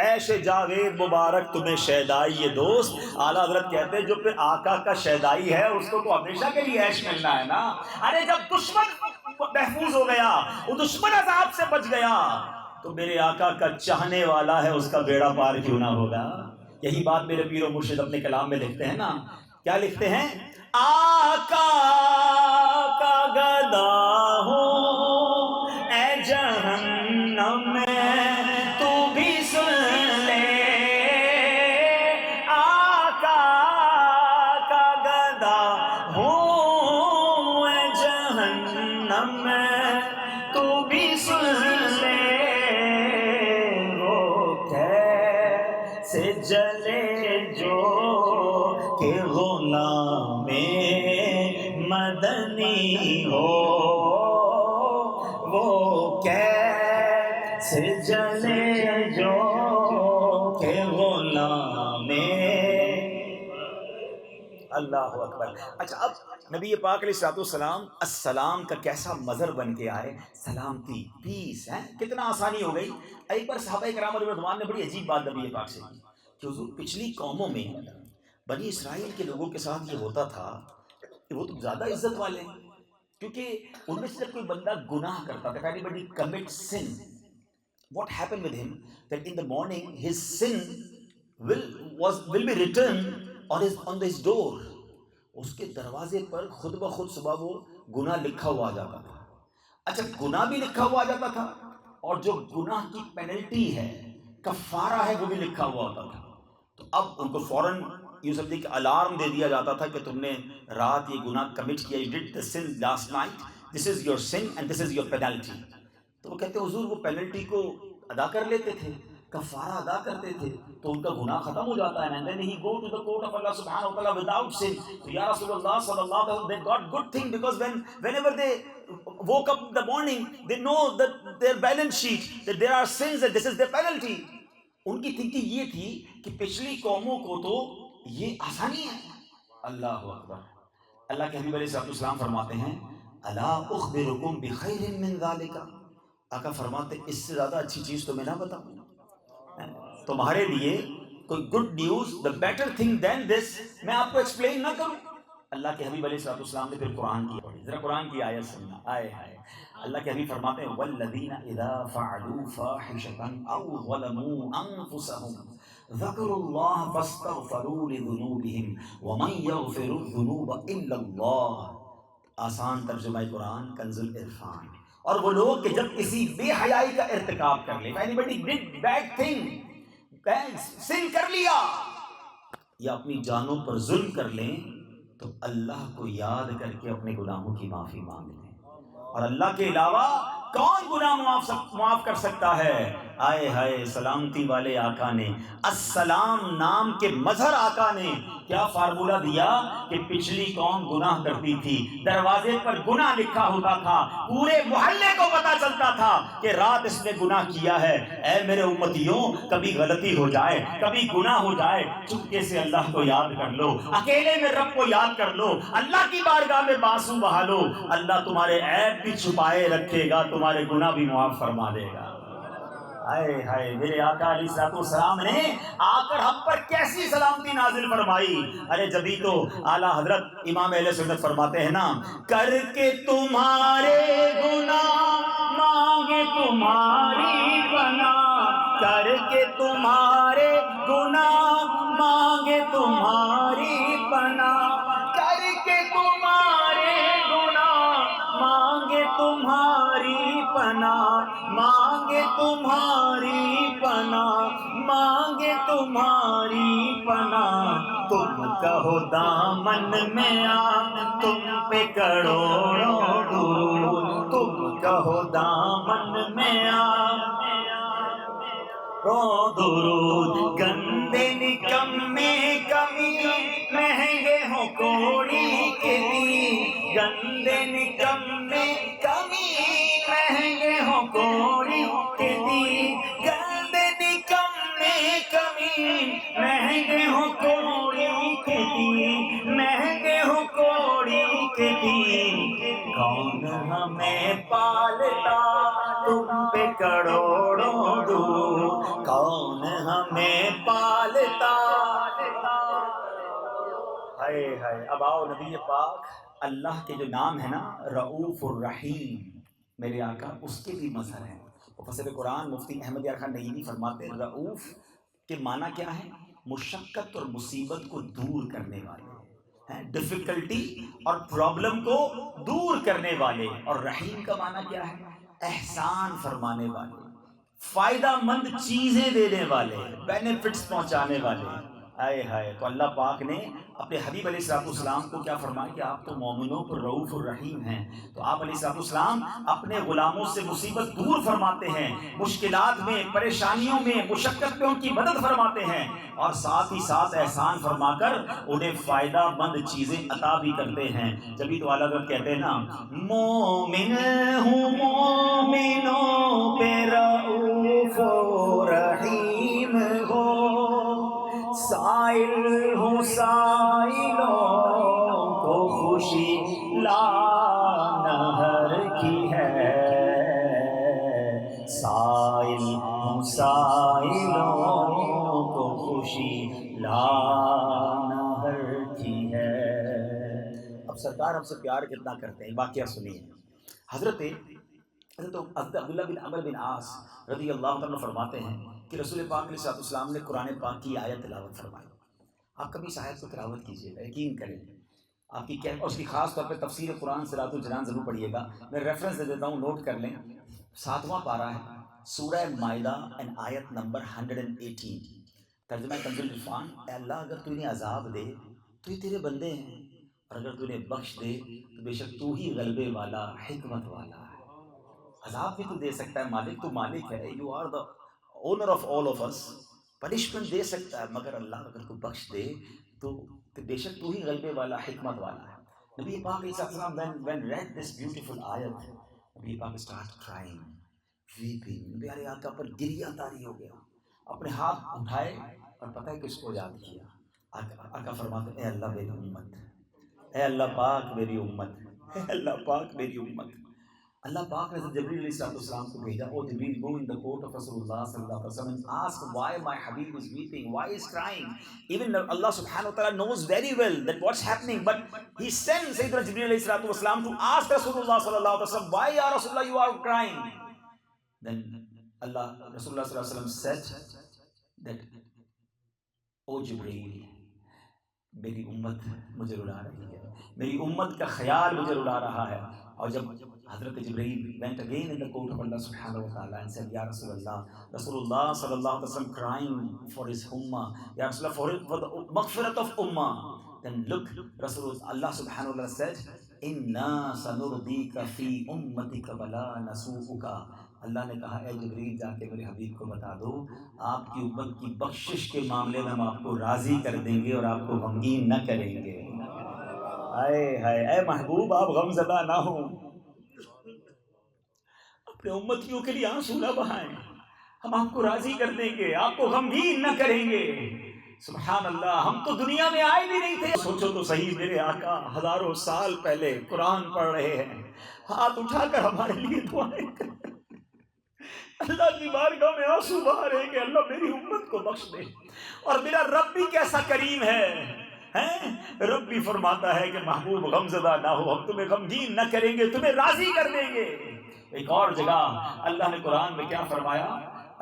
عیش جاوید مبارک تمہیں شیدائی یہ دوست. اعلیٰ حضرت کہتے ہیں جو پھر آقا کا شیدائی ہے اس کو تو ہمیشہ کے لیے عیش ملنا ہے نا. ارے جب دشمن محفوظ ہو گیا، وہ دشمن عذاب سے بچ گیا، تو میرے آقا کا چاہنے والا ہے اس کا بیڑا پار کیوں نہ ہوگا. یہی بات میرے پیر و مرشد اپنے کلام میں لکھتے ہیں نا. کیا لکھتے ہیں؟ آقا کا گدا ہوں اے جہنم میں تو بھی سن لے، آقا کا گدا ہوں اے جہنم میں تو بھی سن لے. وہ کیسے جلے جو کہ غلام مدنی ہو، وہ کیسے جلے جو کہ غلام. اللہ اکبر. اچھا اب نبی پاک علیہ السلام السلام کا کیسا مظہر بن کے آئے، سلامتی، پیس ہے. کتنا آسانی ہو گئی. ایک بار صحابہ کرام رضوان نے بڑی عجیب بات نبی پاک سے کی کہ حضور پچھلی قوموں میں بنی اسرائیل کے لوگوں کے ساتھ یہ ہوتا تھا کہ وہ تو زیادہ عزت والے ہیں، کیونکہ ان میں سے جب کوئی بندہ گناہ کرتا تھا، anybody commits sin, what happened with him, that in the morning his sin will be written on his door. اس کے دروازے پر خود بخود صبح وہ گناہ لکھا ہوا آ جاتا تھا. اچھا، گناہ بھی لکھا ہوا آ جاتا تھا اور جو گناہ کی پینلٹی ہے، کفارہ ہے، وہ بھی لکھا ہوا ہوتا تھا. تو اب ان کو فوراً یوں سمجھے کہ الارم دے دیا جاتا تھا کہ تم نے رات یہ گناہ کمٹ کیا، you did the sin last night, this is your sin and this is your penalty. تو وہ کہتے ہیں حضور وہ پینلٹی کو ادا کر لیتے تھے، کفارہ ادا کرتے تھے تو ان کا گناہ ختم ہو جاتا ہے. And then he go to the court of Allah subhanahu wa ta'ala without sin. So Ya Rasulullah sallallahu alaihi wasallam, they got good thing because whenever they woke up in the morning, they know that their balance sheet, that there are sins and this is their penalty. ان کی thinking یہ تھی کہ پچھلی قوموں کو تو یہ آسانی ہے. اللہ اکبر. اللہ کے حبیب علیہ السلام فرماتے ہیں الا اخبرکم بخیر من ذالک، آقا فرماتے اس سے زیادہ اچھی چیز تو میں نہ بتاؤں تمہارے لیے کوئی good news, the better thing than this میں آپ کو ایکسپلین نہ کروں. اللہ کے حبیب علیہ السلام نے پھر قرآن کی پڑھی. ذرا قرآن کی آیت سننا. آئے ہائے. اللہ کے حبیب فرماتے ہیں والذین اذا فعلوا فاحشۃ او ظلموا انفسهم ذکروا اللہ فاستغفروا لذنوبهم ومن یغفر الذنوب الا اللہ. آسان ترجمہ قرآن کنز العرفان. اور وہ لوگ کہ جب کسی بے حیائی کا ارتکاب کر لے، anybody did bad thing، sin کر لیا یا اپنی جانوں پر ظلم کر لیں، تو اللہ کو یاد کر کے اپنے گناہوں کی معافی مانگ لیں. اور اللہ کے علاوہ کون گناہ معاف کر سکتا ہے؟ آئے ہائے. سلامتی والے آقا نے، السلام نام کے مظہر آقا نے کیا فارمولہ دیا کہ پچھلی قوم گناہ کرتی تھی، دروازے پر گناہ لکھا ہوتا تھا، پورے محلے کو پتا چلتا تھا کہ رات اس نے گناہ کیا ہے. اے میرے امتیوں، کبھی غلطی ہو جائے، کبھی گناہ ہو جائے، چپکے سے اللہ کو یاد کر لو، اکیلے میں رب کو یاد کر لو، اللہ کی بارگاہ میں بانسو بہا لو. اللہ تمہارے عیب بھی چھپائے رکھے گا، تمہارے گناہ بھی معاف فرما دے گا. ہائے ہائے. میرے آقا علیہ السلام نے آ کر ہم پر کیسی سلامتی نازل فرمائی. ارے جبھی تو اعلیٰ حضرت امام اہل سنت فرماتے ہیں نا، کر کے تمہارے گناہ مانگے تمہاری پناہ، کر کے تمہارے گناہ مانگے تمہاری پناہ، کر کے تمہارے گناہ مانگے تمہاری پناہ، مانگے تمہاری پناہ، مانگے تمہاری پناہ. تم کہو دامن میں آ تم پہ کروڑوں درود، تم کہو دامن میں آ درود. گندے نکمے کمی مہنگے ہوں کوڑی کے دین، گندے نکمے کمی مہنگے ہوں کوڑی کے دین، گندے نکمے کمی مہنگے ہوں کوڑی کے دین، مہنگے ہوں کوڑی کے دین. کون ہمیں پالتا تم پہ کروڑوں درود، کون ہمیں پالتا. ہائے ہائے. اب آؤ نبی پاک اللہ کے جو نام ہے نا رؤوف الرحیم، میرے آقا اس کے بھی مظہر ہیں. مفسر قرآن مفتی احمد یار خان نعیمی فرماتے ہیں رؤوف کے معنی کیا ہے؟ مشقت اور مصیبت کو دور کرنے والے، ڈیفیکلٹی اور پرابلم کو دور کرنے والے. اور رحیم کا معنی کیا ہے؟ احسان فرمانے والے، فائدہ مند چیزیں دینے والے، بینیفٹس پہنچانے والے. آئے ہائے. تو اللہ پاک نے اپنے حبیب علیہ السلام کو کیا فرمایا کہ آپ تو مومنوں پر رؤوف الرحیم ہیں. تو آپ علیہ السلام اپنے غلاموں سے مصیبت دور فرماتے ہیں، مشکلات میں، پریشانیوں میں، مشقت میں ان کی مدد فرماتے ہیں، اور ساتھ ہی ساتھ احسان فرما کر انہیں فائدہ مند چیزیں عطا بھی کرتے ہیں. جبھی تو اعلیٰ حضرت کہتے ہیں نا مومن ہوں مومنوں پہ رؤوف رحیم ہو، سائل ہوں سائلوں کو خوشی لانہر کی ہے، سائل ہوں سائلوں کو خوشی لانہر ہے. اب سرکار ہم سے پیار کتنا کرتے ہیں، واقعہ سنیے. حضرت عبداللہ بن عمر بن عاص رضی اللہ عنہ فرماتے ہیں کہ رسول پاک علیہ السلام نے قرآن پاک کی آیت تلاوت فرمائی. آپ کبھی اس آیت کو تلاوت کیجیے گا، یقین کریں آپ کی اور اس کی خاص طور پہ تفسیر قرآن صراط الجنان ضرور پڑھیے گا. میں ریفرنس دے دیتا ہوں، نوٹ کر لیں. 7واں پارہ ہے، سورہ مائدہ اینڈ آیت نمبر 118. ترجمہ کنز العرفان. اے اللہ اگر تو انہیں عذاب دے تو یہ تیرے بندے ہیں، اور اگر تو انہیں بخش دے تو بے شک تو ہی غلبے والا حکمت والا ہے. عذاب بھی تو دے سکتا ہے مالک، تو مالک ہے، you are the owner of all of us. Punishment دے سکتا ہے، مگر اللہ اگر تو بخش دے تو بے شک تو ہی غلبے والا حکمت والا ہے. نبی پاک علیہ السلام when read this beautiful ayat, نبی پاک start crying, weeping. پیارے آقا پر گریہ طاری ہو گیا. اپنے ہاتھ اٹھائے اور پتہ ہے کس کو یاد کیا؟ آقا فرماتے اے اللہ میری امت، اے اللہ پاک میری امت، اے اللہ پاک میری امت. اللہ پاک نے جبریل علیہ السلام کو بھیجا. او جبریل, go in the court of Rasulullah sallallahu alaihi wasallam and ask why my Habib is weeping, why is crying. Even Allah subhanahu wa ta'ala knows very well that what's happening, but he sent Sayyidina Jibreel alayhi wasallam to ask Rasulullah sallallahu alaihi wasallam, why ya Rasulullah you are crying. Then Rasulullah sallallahu alaihi wasallam said that, O Jibreel, میری امت مجھے رلا رہی ہے، میری امت کا خیال مجھے رلا رہا ہے. اور جب حضرت جبرائیل went again in the court of Allah subhanahu wa ta'ala and said, Ya Rasulullah, Rasulullah sallallahu alaihi wasallam crying for his ummah, Ya Rasulullah for the maghfirat of ummah. Then look, Allah subhanahu wa ta'ala said, Inna sanurdika fi ummatika wala nasu'uka. اللہ نے کہا اے جبریل جا کے میرے حبیب کو بتا دو آپ کی امت کی بخشش کے معاملے میں ہم آپ کو راضی کر دیں گے اور آپ کو غمگین نہ کریں گے. ہائے ہائے اے محبوب آپ غم زدہ نہ ہوں، اپنے امتیوں کے لیے آنسو نہ بہائیں، ہم آپ کو راضی کر دیں گے، آپ کو غمگین نہ کریں گے. سبحان اللہ. ہم تو دنیا میں آئے بھی نہیں تھے. سوچو تو صحیح، میرے آقا ہزاروں سال پہلے قرآن پڑھ رہے ہیں، ہاتھ اٹھا کر ہمارے لیے دعائیں کریں، اللہ کی بارگاہ میں آنسو بہا رہے کہ اللہ میری امت کو بخش دے. اور میرا رب بھی کیسا کریم ہے، رب بھی فرماتا ہے کہ محبوب غم زدہ نہ ہو، ہم تمہیں غمگین نہ کریں گے، تمہیں راضی کر دیں گے. ایک اور جگہ اللہ نے قرآن میں کیا فرمایا؟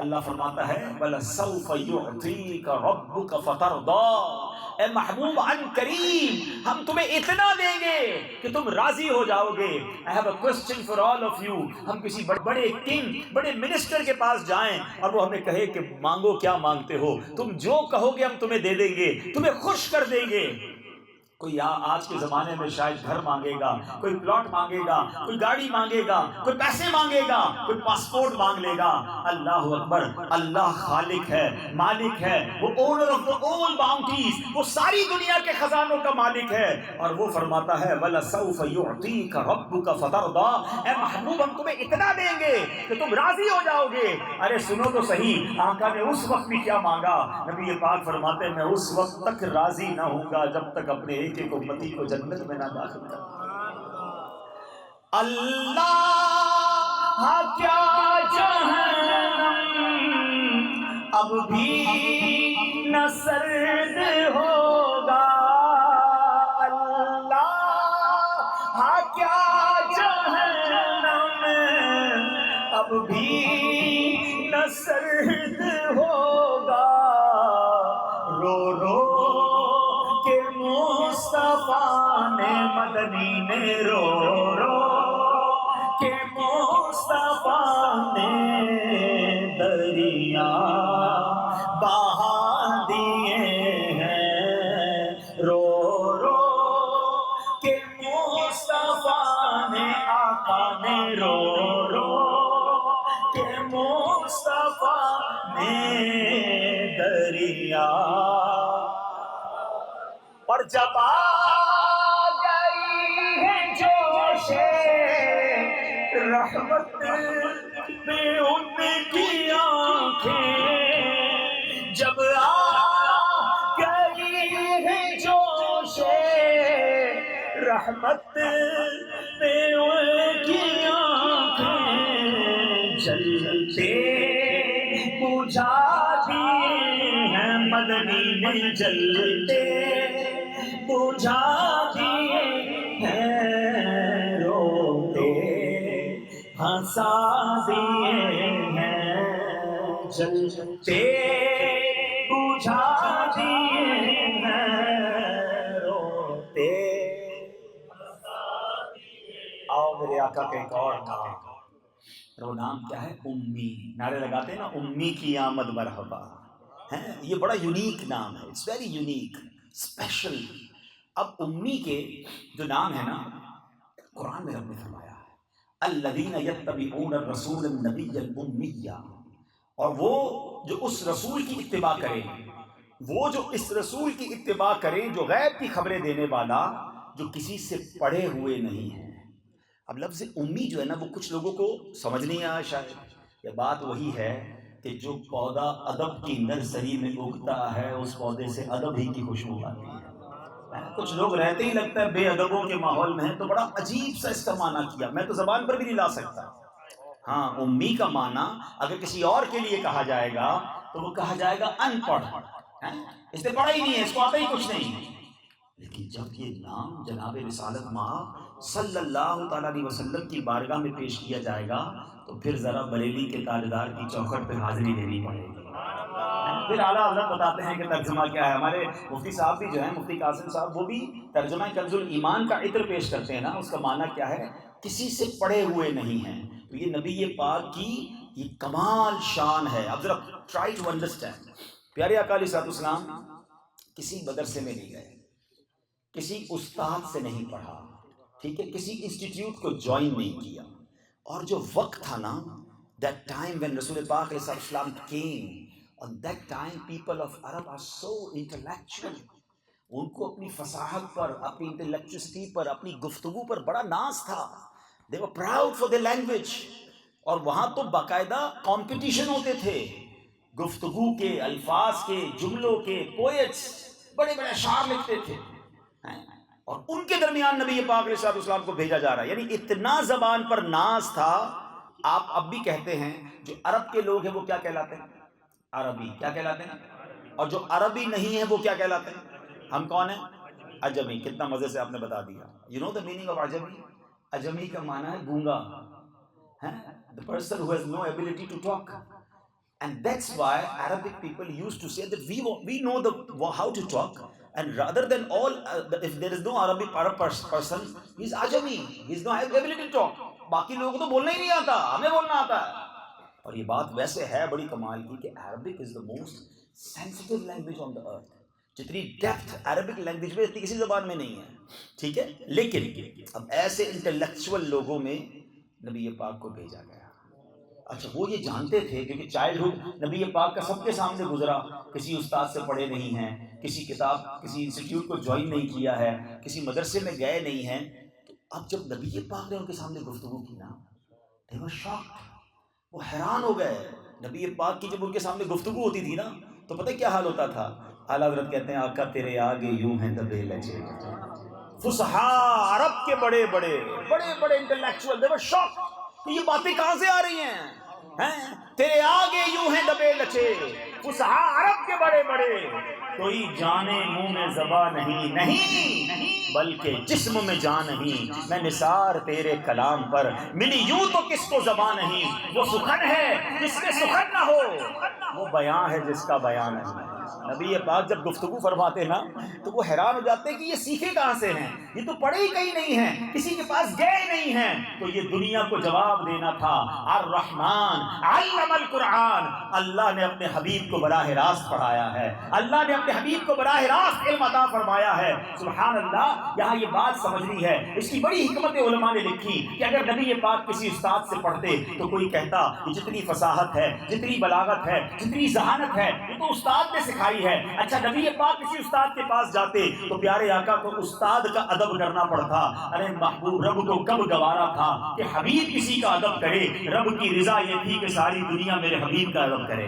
اللہ فرماتا ہے وَلَسَوْفَ يُعْطِيكَ رَبُّكَ فَتَرْضَىٰ. اے محبوب ان کریم ہم تمہیں اتنا دیں گے کہ تم راضی ہو جاؤ گے. I have a question for all of you. ہم کسی بڑے کنگ، بڑے منسٹر کے پاس جائیں اور وہ ہمیں کہے کہ مانگو کیا مانگتے ہو، تم جو کہو گے ہم تمہیں دے دیں گے، تمہیں خوش کر دیں گے. کوئی آج کے زمانے میں شاید گھر مانگے گا، کوئی پلاٹ مانگے گا، کوئی گاڑی مانگے گا، کوئی پیسے مانگے گا، کوئی پاسپورٹ مانگ لے گا. اللہ اکبر. اللہ خالق ہے، مالک ہے، وہ owner of the all bounties، وہ ساری دنیا کے خزانوں کا مالک ہے. اور وہ فرماتا ہے وَلَسَوْفَ يُعْطِيكَ رَبُّكَ فَتَرْضَىٰ. اے محبوب ہم تمہیں اتنا دیں گے کہ تم راضی ہو جاؤ گے. ارے سنو تو صحیح، آقا نے اس وقت بھی کیا مانگا؟ نبی پاک فرماتے ہیں میں اس وقت تک راضی نہ ہوں گا جب تک اپنے ایک امتی کو جنت میں نہ داخل کر. اللہ کیا جہنم اب بھی نہ سرد ہوگا، اللہ کیا جہنم اب بھی نہ سرد ہوگا. رو رو مصطفیٰ نے مدنی نے رو رو کہ مصطفیٰ نے دریا بہا دیے ہیں. رو رو کہ مصطفیٰ نے آقا نے رو رو کہ مصطفیٰ نے دریا. اور جب آ گئی ہے جوش رحمت میں ان کی آنکھیں، جب آ گئی ہے جوش رحمت میں ان کی آنکھیں، جلتے بجھا دیے ہیں مدنی نے، جلتے بجھا دیے ہیں، روتے ہنسا دیے ہیں، جلتے بجھا دیے ہیں، روتے۔ آؤ میرے آقا کا ایک اور نام، وہ نام کیا ہے؟ امی۔ نعرے لگاتے ہیں نا، امی کی آمد مرحبا ہے، یہ بڑا یونیک نام ہے، اٹس ویری یونیک، اسپیشل۔ اب امی کے جو نام ہے نا، قرآن میں رب نے فرمایا ہے الذین یتبعون الرسول النبی الامی، اور وہ جو اس رسول کی اتباع کریں، وہ جو اس رسول کی اتباع کریں جو غیب کی خبریں دینے والا، جو کسی سے پڑھے ہوئے نہیں ہیں۔ اب لفظ امی جو ہے نا، وہ کچھ لوگوں کو سمجھ نہیں آیا شاید۔ یہ بات وہی ہے کہ جو پودا ادب کی نرسری میں اگتا ہے، اس پودے سے ادب ہی کی خوشبو آتی ہے۔ کچھ لوگ رہتے ہی لگتا ہے بے ادبوں کے ماحول میں ہیں، تو بڑا عجیب سا اس کا معنی کیا، میں تو زبان پر بھی نہیں لا سکتا۔ ہاں، امی کا معنی اگر کسی اور کے لیے کہا جائے گا تو وہ کہا جائے گا ان پڑھ، اس نے پڑھا ہی نہیں ہے، اس کو آتا ہی کچھ نہیں۔ لیکن جب یہ نام جناب رسالت مآب صلی اللہ تعالیٰ علیہ وسلم کی بارگاہ میں پیش کیا جائے گا تو پھر ذرا بریلی کے تاجدار کی چوکھٹ پہ حاضری دینی پڑے گی۔ پھر اعلیٰ حضرت بتاتے ہیں کہ ترجمہ کیا ہے۔ ہمارے مفتی صاحب بھی جو ہیں، مفتی قاسم صاحب، وہ بھی ترجمہ کنز الایمان کا عطر پیش کرتے ہیں نا، اس کا معنی کیا ہے؟ کسی سے پڑھے ہوئے نہیں ہیں۔ تو یہ نبی پاک کی یہ کمال شان ہے۔ اب ذرا ٹرائی ٹو انڈرسٹینڈ، پیارے آقا علیہ السلام کسی مدرسے میں نہیں گئے، کسی استاد سے نہیں پڑھا، ٹھیک ہے، کسی انسٹیٹیوٹ کو جوائن نہیں کیا، اور جو وقت تھا نا، that time when رسول پاک علیہ السلام came، on that time people of Arab are so intellectual، ان کو اپنی فصاحت پر، اپنی انٹلیکچوسٹی پر، اپنی گفتگو پر بڑا ناز تھا، they were proud for their language، اور وہاں تو باقاعدہ کمپٹیشن ہوتے تھے گفتگو کے، الفاظ کے، جملوں کے، پوئٹس بڑے بڑے اشعار لکھتے تھے، اور ان کے درمیان نبی پاک علیہ السلام کو بھیجا جا رہا ہے، یعنی اتنا زبان پر ناز تھا۔ آپ اب بھی کہتے ہیں جو عرب کے لوگ ہیں وہ کیا کہلاتے ہیں؟ عربی۔ کیا کہلاتے ہیں؟ اور جو عربی نہیں ہے وہ کیا کہلاتے ہیں؟ ہم کون ہیں؟ عجمی۔ کتنا مزے سے آپ نے بتا دیا۔ You know the meaning of عجمی؟ عجمی کا معنی ہے گونگا، the person who has no ability to talk. And that's why Arabic people used to say that we know how to talk, and rather than all if there is no Arab person, he is Ajami, he is no ability to talk. باقی لوگوں کو تو بولنا ہی نہیں آتا، ہمیں بولنا آتا ہے۔ اور یہ بات ویسے ہے بڑی کمال کی کہ Arabic is the most sensitive language on the earth، جتنی ڈیپتھ عربک لینگویج میں اتنی کسی زبان میں نہیں ہے، ٹھیک ہے۔ لیکن اب ایسے انٹلیکچوئل لوگوں میں نبی پاک کو بھیجا گیا۔ اچھا، وہ یہ جانتے تھے کیونکہ چائلڈہڈ نبی پاک کا سب کے سامنے گزرا، کسی استاد سے پڑھے نہیں ہیں، کسی کتاب، کسی انسٹیٹیوٹ کو جوائن نہیں کیا ہے، کسی مدرسے میں گئے نہیں ہیں۔ تو اب جب نبی پاک نے ان کے سامنے گفتگو کی نا، they were shocked، وہ حیران ہو گئے۔ نبی پاک کی جب ان کے سامنے گفتگو ہوتی تھی نا تو پتہ کیا حال ہوتا تھا؟ اعلیٰ حضرت کہتے ہیں آقا تیرے آگے یوں ہیں دبے لچے، فصحاء عرب کے بڑے بڑے انٹلیکچوئل، they were shocked کہ یہ باتیں کہاں سے آ رہی ہیں؟ تیرے آگے یوں ہیں دبے لچے، فصحاء عرب کے بڑے بڑے، کوئی جانے منہ میں زبان نہیں بلکہ جسم میں جان نہیں، میں نثار تیرے کلام پر ملی یوں تو کس کو زبان نہیں، وہ سخن ہے جس میں سخن نہ ہو، وہ بیان ہے جس کا بیان نہیں۔ نبی پاک جب گفتگو فرماتے نا تو وہ حیران ہو جاتے ہیں کہ یہ سیکھے کہاں سے ہیں، یہ تو پڑھے ہی کہیں نہیں ہیں، کسی کے پاس گئے نہیں ہیں۔ تو یہ دنیا کو جواب دینا تھا الرحمن علم القرآن، اللہ نے اپنے حبیب کو براہ راست پڑھایا ہے، اللہ نے اپنے حبیب کو براہ راست علم عطا فرمایا ہے۔ سبحان اللہ، یہاں یہ بات سمجھنی ہے، اس کی بڑی حکمت علماء نے لکھی کہ اگر نبی پاک کسی استاد سے پڑھتے تو کوئی کہتا کہ جتنی فصاحت ہے، جتنی بلاغت ہے، جتنی ذہانت ہے، یہ تو استاد نے سکھائی ہے۔ اچھا، نبی پاک کسی استاد کے پاس جاتے تو پیارے آقا کو استاد کا ادب کرنا پڑتا۔ ارے محبوب، رب کو کب گوارا تھا کہ حبیب کسی کا ادب کرے؟ رب کی رضا یہ تھی کہ ساری دنیا میرے حبیب کا ادب کرے۔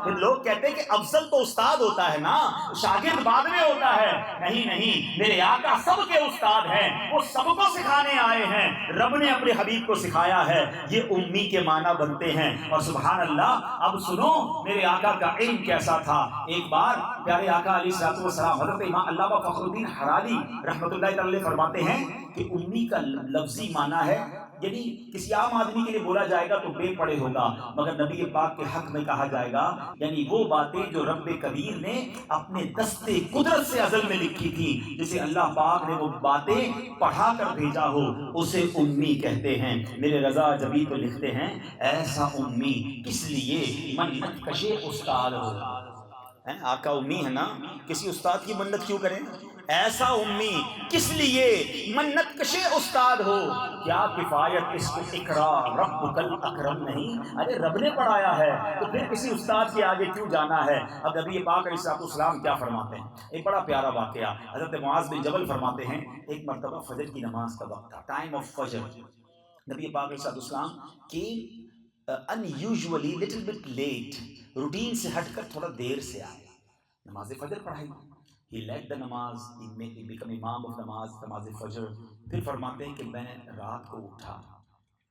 پھر لوگ کہتے ہیں کہ افضل تو استاد ہوتا ہے نا، شاگرد بعد میں ہوتا ہے. نہیں نہیں، میرے آقا سب کے استاد ہیں، وہ سب کو سکھانے آئے ہیں. رب نے اپنے حبیب کو سکھایا ہے. یہ امی کے معنی بنتے ہیں. اور سبحان اللہ، اب سنو میرے آقا کا علم کیسا تھا. ایک بار پیارے آقا علیہ الصلوۃ والسلام حضرت امام علامہ فخر الدین حراری رحمۃ اللہ تعالی فرماتے ہیں کہ امی کا لفظی معنی ہے، یعنی کسی عام آدمی کے لیے بولا جائے گا تو بے پڑھے ہوگا، مگر نبی پاک کے حق میں کہا جائے گا یعنی وہ باتیں جو رب کبیر نے اپنے دستے قدرت سے ازل میں لکھی تھی، جسے اللہ پاک نے وہ باتیں پڑھا کر بھیجا ہو، اسے امی کہتے ہیں. میرے رضا جبی تو لکھتے ہیں ایسا امی کس لیے منت کشے استاد ہو. آقا امی ہے نا، کسی استاد کی منت کیوں کریں؟ ایسا امی کس لیے منت کشے استاد ہو. کیا کفایت اس کو اقرا رب کل اکرم نہیں. ارے رب نے پڑھایا ہے تو پھر کسی استاد کے آگے کیوں جانا ہے. اب نبی پاک علیہ الصلوۃ والسلام کیا فرماتے ہیں، ایک بڑا پیارا واقعہ. حضرت معاذ بن جبل فرماتے ہیں ایک مرتبہ فجر کی نماز کا وقت تھا، ٹائم آف فجر. نبی پاک علیہ الصلوۃ والسلام came unusually little bit late، routine سے ہٹ کر تھوڑا دیر سے آئے، نماز فجر پڑھائی. He led the نماز، he became امام of نماز فجر. پھر فرماتے ہیں کہ میں رات کو اٹھا،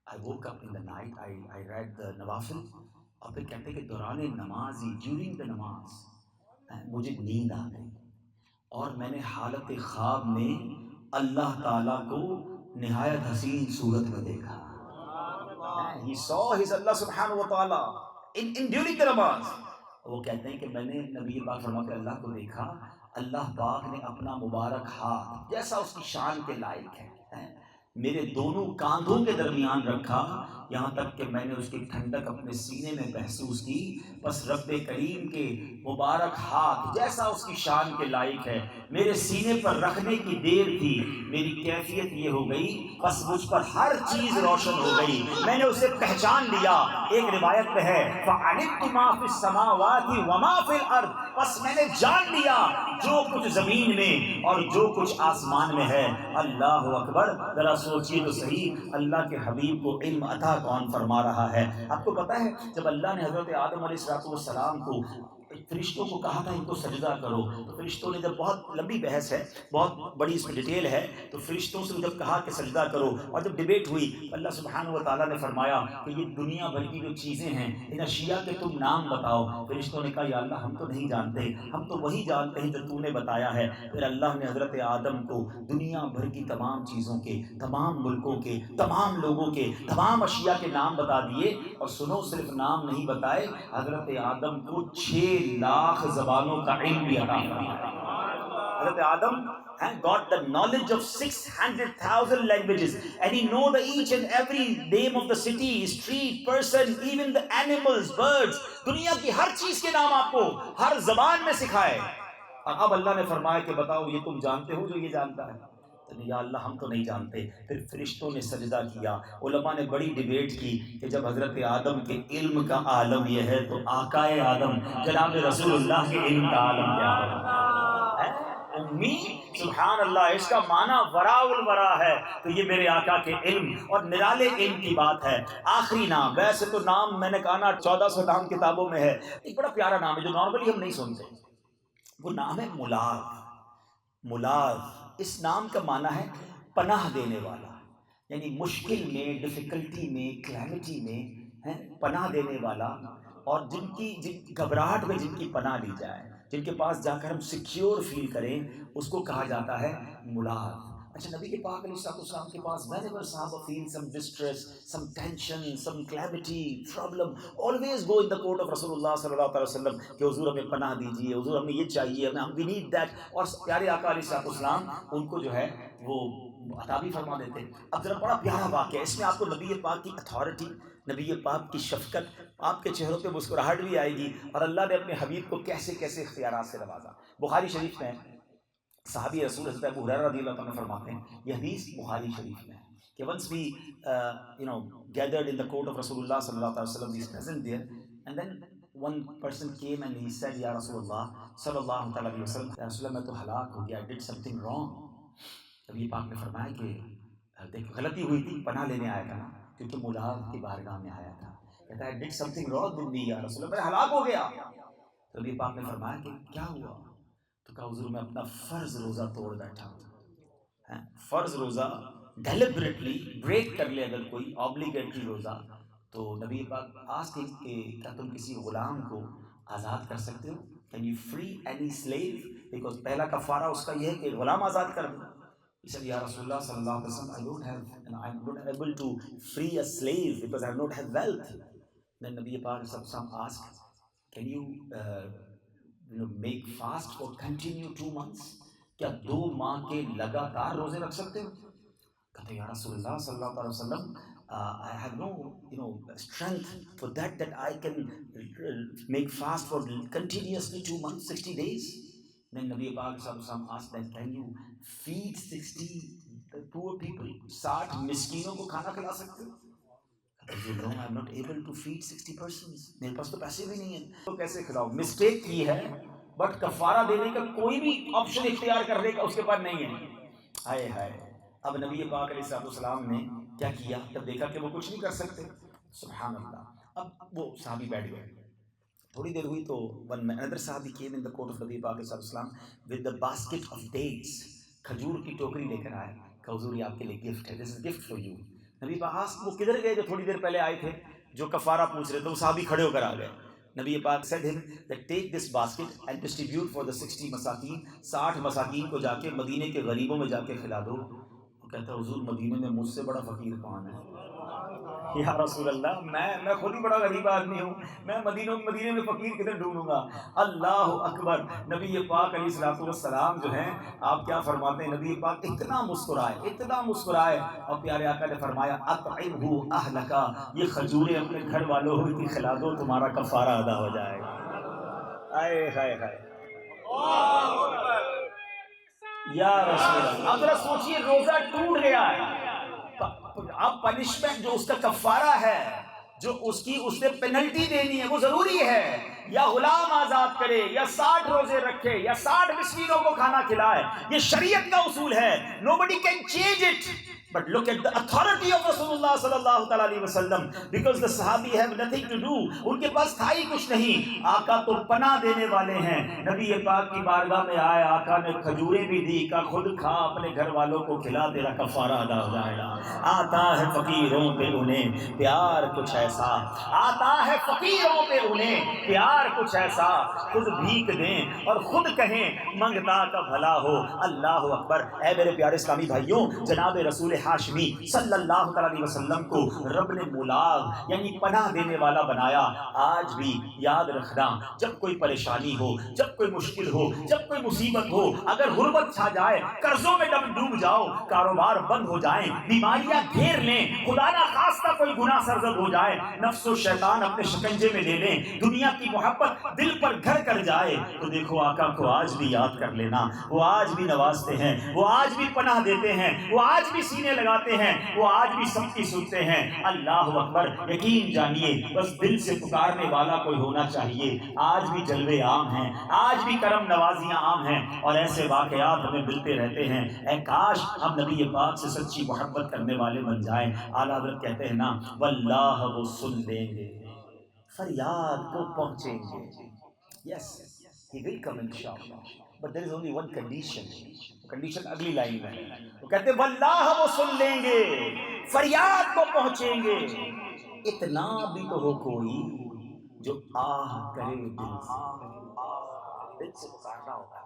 I woke up in the night, I read the نوافل. اور پھر کہتے ہیں کہ دوران نماز ہی during the نماز مجھے نیند آ گئی اور میں نے حالت خواب میں اللہ تعالیٰ کو نہایت حسین صورت میں دیکھا. He saw his Allah سبحانہ و تعالیٰ in during the نماز. وہ کہتے ہیں کہ میں نے نبی پاک فرماتے اللہ کو دیکھا، اللہ پاک نے اپنا مبارک ہاتھ جیسا اس کی شان کے لائق ہے میرے دونوں کاندھوں کے درمیان رکھا، یہاں تک کہ میں نے اس کی ٹھنڈک اپنے سینے میں محسوس کی. بس رب کریم کے مبارک ہاتھ جیسا اس کی شان کے لائق ہے میرے سینے پر رکھنے کی دیر تھی، میری کیفیت یہ ہو گئی بس مجھ پر ہر چیز روشن ہو گئی، میں نے اسے پہچان لیا. ایک روایت میں ہے فَعَلِمْتُ مَا فِي السَّمَاوَاتِ وَمَا فِي الْأَرْضِ، بس میں نے جان لیا جو کچھ زمین میں اور جو کچھ آسمان میں ہے. اللہ اکبر. ذرا سوچئے تو صحیح، اللہ کے حبیب کو علم عطا کون فرما رہا ہے. آپ کو پتہ ہے جب اللہ نے حضرت آدم علیہ السلام کو فرشتوں کو کہا تھا ان کو سجدہ کرو، تو فرشتوں نے جب، بہت لمبی بحث ہے، بہت بڑی اس میں ڈیٹیل ہے، تو فرشتوں سے جب کہا کہ سجدہ کرو اور جب ڈیبیٹ ہوئی، اللہ سبحانہ و تعالیٰ نے فرمایا کہ یہ دنیا بھر کی جو چیزیں ہیں ان اشیاء کے تم نام بتاؤ. فرشتوں نے کہا یا اللہ ہم تو نہیں جانتے، ہم تو وہی جانتے ہیں جو تو نے بتایا ہے. پھر اللہ نے حضرت آدم کو دنیا بھر کی تمام چیزوں کے، تمام ملکوں کے، تمام لوگوں کے، تمام اشیاء کے نام بتا دیے. اور سنو، صرف نام نہیں بتائے، حضرت آدم کو 6,00,000 زبانوں کا علم بھی عطا فرمایا. حضرت آدم got the knowledge of 600,000 languages and he know the each and every name of the city, street, person, even the animals, birds. دنیا کی ہر چیز کے نام آپ کو ہر زبان میں سکھائے. اور اب اللہ نے فرمایا کہ بتاؤ یہ تم جانتے ہو جو یہ جانتا ہے؟ یا اللہ ہم تو نہیں جانتے. پھر فرشتوں نے سجدہ کیا. علماء نے بڑی ڈیبیٹ کی کہ جب حضرت آدم کے علم کا عالم یہ ہے تو آقائے آدم جناب رسول اللہ کے علم کا عالم کیا ہے؟ امی، سبحان اللہ، اس کا معنی وراء الورا ہے. تو یہ میرے آقا کے علم اور نرالے علم کی بات ہے. آخری نام، ویسے تو نام میں نے کہا نا 1400 نام کتابوں میں ہے، ایک بڑا پیارا نام ہے جو نارملی ہم نہیں سنتے، وہ نام ہے ملاذ. ملاذ، اس نام کا معنی ہے پناہ دینے والا، یعنی مشکل میں، ڈیفیکلٹی میں، کلیمٹی میں پناہ دینے والا. اور جن گھبراہٹ میں جن کی پناہ لی جائے، جن کے پاس جا کر ہم سیکیور فیل کریں، اس کو کہا جاتا ہے ملاذ. اچھا، نبی کے پاک علیہ السلام کے پاس whenever صحابہ feel some distress, some tension, some calamity, problem, always go in the court of رسول اللہ صلی اللہ علیہ وسلم کہ حضور ہمیں پناہ دیجیے، حضور ہمیں یہ چاہیے، ہمیں we need that. اور پیارے آقا علیہ السلام ان کو جو ہے وہ عطا بھی فرما دیتے. اب ذرا بڑا پیارا واقعہ، اس میں آپ کو نبی پاک کی اتھارٹی، نبی پاک کی شفقت، آپ کے چہروں پہ مسکراہٹ بھی آئے گی، اور اللہ نے اپنے حبیب کو کیسے کیسے اختیارات سے نوازا. بخاری شریف میں صحابی رسول حضرت ابو ہریرہ رضی اللہ عنہ فرماتے ہیں، یہ حدیث بخاری شریف میں ہے کہ once we gathered in the court of رسول اللہ صلی اللہ علیہ وسلم, we present there, and then one person came and he said یا رسول اللہ صلی اللہ علیہ وسلم، یا رسول اللہ میں تو ہلاک ہو گیا, I did something wrong. نبی پاک نے فرمایا کہ دیکھ غلطی ہوئی تھی, پناہ لینے آیا تھا نا, کیونکہ ملاذ کی بارگاہ میں آیا تھا. کہتا ہے did something wrong with me یا رسول اللہ، میں ہلاک ہو گیا. تو نبی پاک نے فرمایا کہ کیا ہوا؟ تو کہا حضور میں اپنا فرض روزہ توڑ بیٹھا ہوں. فرض روزہ ڈیلیبریٹلی بریک کر لے اگر کوئی آبلیگیٹری روزہ، تو نبی پاک آسک کہ کیا تم کسی غلام کو آزاد کر سکتے ہو؟ Can you free any slave? Because پہلا کفارہ اس کا یہ ہے کہ غلام آزاد کر دو. He said, Ya Rasulullah sallallahu alaihi wasallam, I don't have, and I'm not able to free a slave because I don't have wealth. Then Nabi Pak sallallahu alaihi wasallam asked, can you make fast for continue 2 months? کیا 2 ماہ کے لگاتار روزے رکھ سکتے ہو؟ کہتے یا رسول اللہ صلی اللہ علیہ وسلم, I have no strength for that I can make fast for continuously 2 months, 60 days. Then Nabi Pak sallallahu alaihi wasallam asked that, can you feed 60 poor people? 60 مسکینوں کو کھانا کھلا سکتے ہو؟ No, I'm not able to feed 60 persons. میرے پاس تو پیسے بھی نہیں ہیں. تو کیسے کھلاؤ؟ مسٹیک کی ہے بٹ کفارہ دینے کا کوئی بھی آپشن اختیار کرنے کا اس کے پاس نہیں ہے. ہائے ہائے. اب نبی پاک علیہ السلام نے کیا کیا؟ جب دیکھا کہ وہ کچھ نہیں کر سکتے، سبحان اللہ، اب وہ صحابی بیٹھ گئے. تھوڑی دیر ہوئی تو another صحابی came in the court of نبی پاک علیہ السلام with the basket of dates. کھجور کی ٹوکری لے کر آئے کہ حضور یہ آپ کے لیے گفٹ ہے، this is gift for you. نبی پاک وہ کدھر گئے جو تھوڑی دیر پہلے آئے تھے جو کفارہ پوچھ رہے تھے؟ وہ صحابی کھڑے ہو کر آ گئے. نبی پاک said him that take this basket and distribute for the 60 مساکین. 60 مساکین کو جا کے مدینے کے غریبوں میں جا کے کھلا دو. وہ کہتا ہے حضور مدینے میں مجھ سے بڑا فقیر کون ہے؟ یا رسول اللہ میں خود ہی بڑا غریب آدمی ہوں، میں مدینے میں فقیر کدھر ڈھونڈوں گا؟ اللہ اکبر. نبی پاک علیہ الصلوۃ والسلام جو ہیں آپ کیا فرماتے ہیں؟ نبی پاک اتنا مسکرائے اور پیارے آقا نے فرمایا اطعمہ اہلک، یہ کھجوریں اپنے گھر والوں کو کھلا دو، تمہارا کفارہ ادا ہو جائے گا. آئے ہائے ہائے یا رسول اللہ. اب ذرا سوچئے روزہ ٹوٹ گیا ہے، اب پنشمنٹ جو اس کا کفارہ ہے، جو اس نے پینلٹی دینی ہے وہ ضروری ہے. یا غلام آزاد کرے، یا 60 روزے رکھے، یا 60 مسکینوں کو کھانا کھلائے. یہ شریعت کا اصول ہے. Nobody can change it. But look at the authority of Rasulullah sallallahu ta'ala alayhi wa sallam, because the Sahabi have nothing to do. ان کے پاس تھا ہی کچھ نہیں. آقا تو پناہ دینے والے ہیں. نبی پاک کی بارگاہ میں آئے، آقا نے کھجوریں بھی دی، کہا خود کھا، اپنے گھر والوں کو کھلا، تیرا کفارہ ادا ہو جائے گا. آتا ہے فقیروں پہ انہیں پیار کچھ ایسا، آتا ہے فقیروں پہ انہیں پیار کچھ ایسا، خود بھیک دیں اور خود کہیں منگتا کا بھلا ہو. اللہ اکبر. اے میرے پیارے اسلامی بھائیوں، جناب رسول ہاشمی صلی اللہ علیہ وسلم کو رب نے ملاغ یعنی پناہ دینے والا بنایا. آج بھی یاد رکھنا، جب کوئی پریشانی ہو، جب کوئی مشکل ہو، جب کوئی مصیبت ہو، اگر غربت چھا جائے، قرضوں میں ڈوب جاؤ، کاروبار بند ہو جائیں، بیماریاں گھیر لیں، خدا نہ خواستہ کوئی گناہ سرزد ہو جائے، نفس و شیطان اپنے شکنجے میں لے لیں، دنیا کی محبت دل پر گھر کر جائے، تو دیکھو آقا کو آج بھی یاد کر لینا. وہ آج بھی نوازتے ہیں، وہ آج بھی پناہ دیتے ہیں، وہ آج بھی سینے لگاتے ہیں، وہ آج بھی سب کی سنتے ہیں. اللہ اکبر. یقین جانیے بس دل سے پکارنے والا کوئی ہونا چاہیے. آج بھی جلوے عام ہیں، آج بھی کرم نوازیاں عام ہیں، اور ایسے واقعات ہمیں ملتے رہتے ہیں. اے کاش ہم نبی پاک سے سچی محبت کرنے والے بن جائیں. اعلیٰ حضرت کہتے ہیں نا واللہ وہ سن لیں گے، فریاد کو پہنچیں گے. یس he will come inshallah, but there is only one condition. Condition اگلی لائن میں ہے. وہ کہتے ہیں واللہ وہ سن لیں گے، فریاد کو پہنچیں گے. اتنا بھی تو ہو کوئی جو آہ کرے دل سے. دل سے پکارنا ہوگا،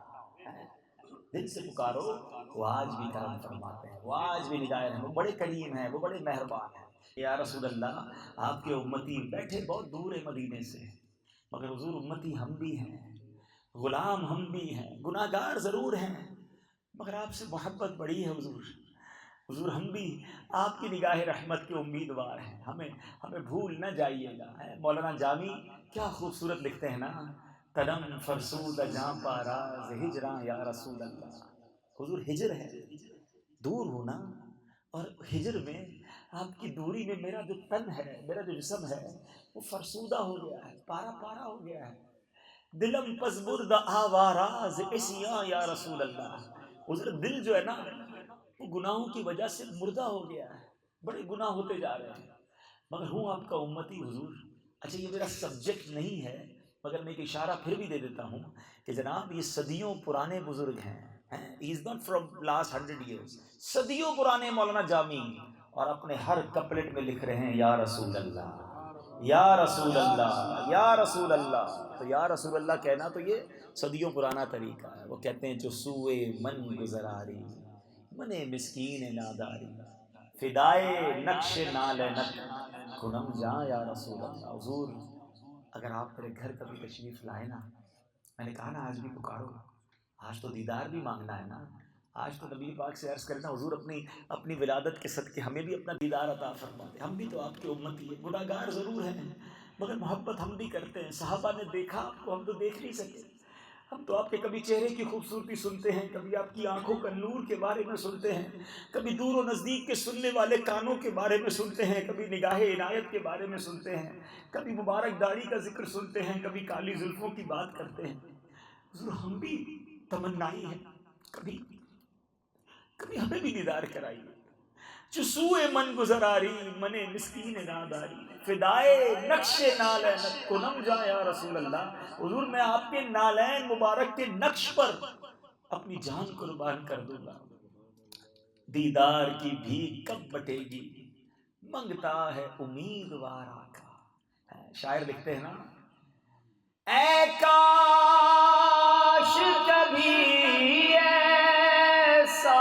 دل سے پکارو. وہ آج بھی کرم فرماتے ہیں، وہ آج بھی نگاہ ہیں، وہ بڑے کریم ہیں، وہ بڑے مہربان ہیں. یا رسول اللہ، آپ کے امتی بیٹھے بہت دور ہے مدینے سے، مگر حضور امتی ہم بھی ہیں، غلام ہم بھی ہیں، گناہ گار ضرور ہیں، مگر آپ سے محبت بڑی ہے حضور. حضور ہم بھی آپ کی نگاہ رحمت کے امیدوار ہیں، ہمیں بھول نہ جائیے گا. مولانا جامی کیا خوبصورت لکھتے ہیں نا، قدم فرسود جاں پاراز ہجراں یا رسول اللہ. حضور ہجر ہے، دور ہونا، اور ہجر میں آپ کی دوری میں میرا جو تن ہے، میرا جو جسم ہے، وہ فرسودہ ہو گیا ہے، پارا پارا ہو گیا ہے. دلم پس برد آواراز اسیاں یا رسول اللہ. حضور دل جو ہے نا وہ گناہوں کی وجہ سے مردہ ہو گیا ہے، بڑے گناہ ہوتے جا رہے ہیں، مگر ہوں آپ کا امتی حضور. اچھا یہ میرا سبجیکٹ نہیں ہے مگر میں ایک اشارہ پھر بھی دے دیتا ہوں کہ جناب یہ صدیوں پرانے بزرگ ہیں. He is not from last 100 years. صدیوں پرانے مولانا جامی اور اپنے ہر کپلٹ میں لکھ رہے ہیں یا رسول اللہ یا رسول اللہ یا رسول اللہ. تو یا رسول اللہ کہنا تو یہ صدیوں پرانا طریقہ ہے. وہ کہتے ہیں جو سوئے من گزراری من مسکین ناداری فدائے نقش نال نق کنم جا یا رسول اللہ. حضور اگر آپ میرے گھر کبھی تشریف لائے نا، میں نے کہا نا آج بھی پکارو، آج تو دیدار بھی مانگنا ہے نا، آج تو نبی پاک سے عرض کرنا حضور اپنی ولادت کے صدقے ہمیں بھی اپنا دیدار عطا فرما دے. ہم بھی تو آپ کی امتی ہیں، گناہگار ضرور ہیں مگر محبت ہم بھی کرتے ہیں. صحابہ نے دیکھا آپ کو، ہم تو دیکھ نہیں سکے. ہم تو آپ کے کبھی چہرے کی خوبصورتی سنتے ہیں، کبھی آپ کی آنکھوں کا نور کے بارے میں سنتے ہیں، کبھی دور و نزدیک کے سننے والے کانوں کے بارے میں سنتے ہیں، کبھی نگاہ عنایت کے بارے میں سنتے ہیں، کبھی مبارک داڑھی کا ذکر سنتے ہیں، کبھی کالی زلفوں کی بات کرتے ہیں. حضور ہم بھی تمنائی ہیں، کبھی کبھی ہمیں بھی دیدار کرائیے. جو سوئے من گزراری من مسکین ناداری فدائے نقش نالین کنم جا یا رسول اللہ. حضور میں آپ کے نالین مبارک کے نقش پر اپنی جان قربان کر دوں گا. دیدار کی بھی کب بٹے گی منگتا ہے امیدوار آقا. شاعر لکھتے ہیں نا، اے کاش کبھی ایسا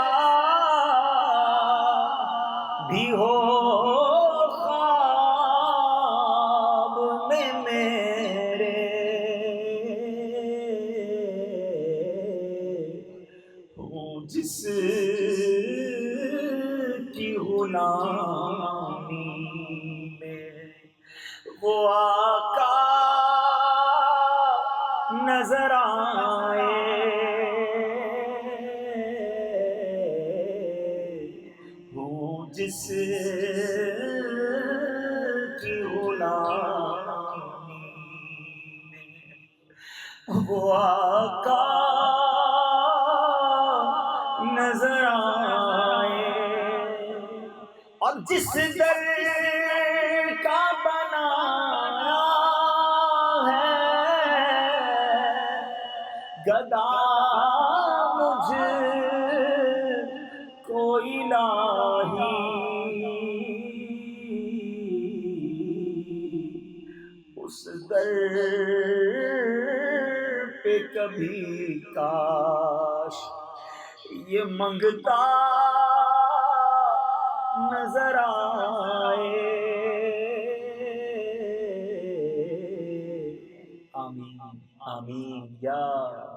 بھی ہو خواب میں میرے ہوں جس کی غلامی میں وہ آقا نظر آئے ہوں جس کی غلامی میں وہ آقا نظر آئے. اور جس در کا بنایا ہے گدا مجھ کو الہی اس در پہ کبھی کاش یہ منگتا نظر آئے. آمین آمین یا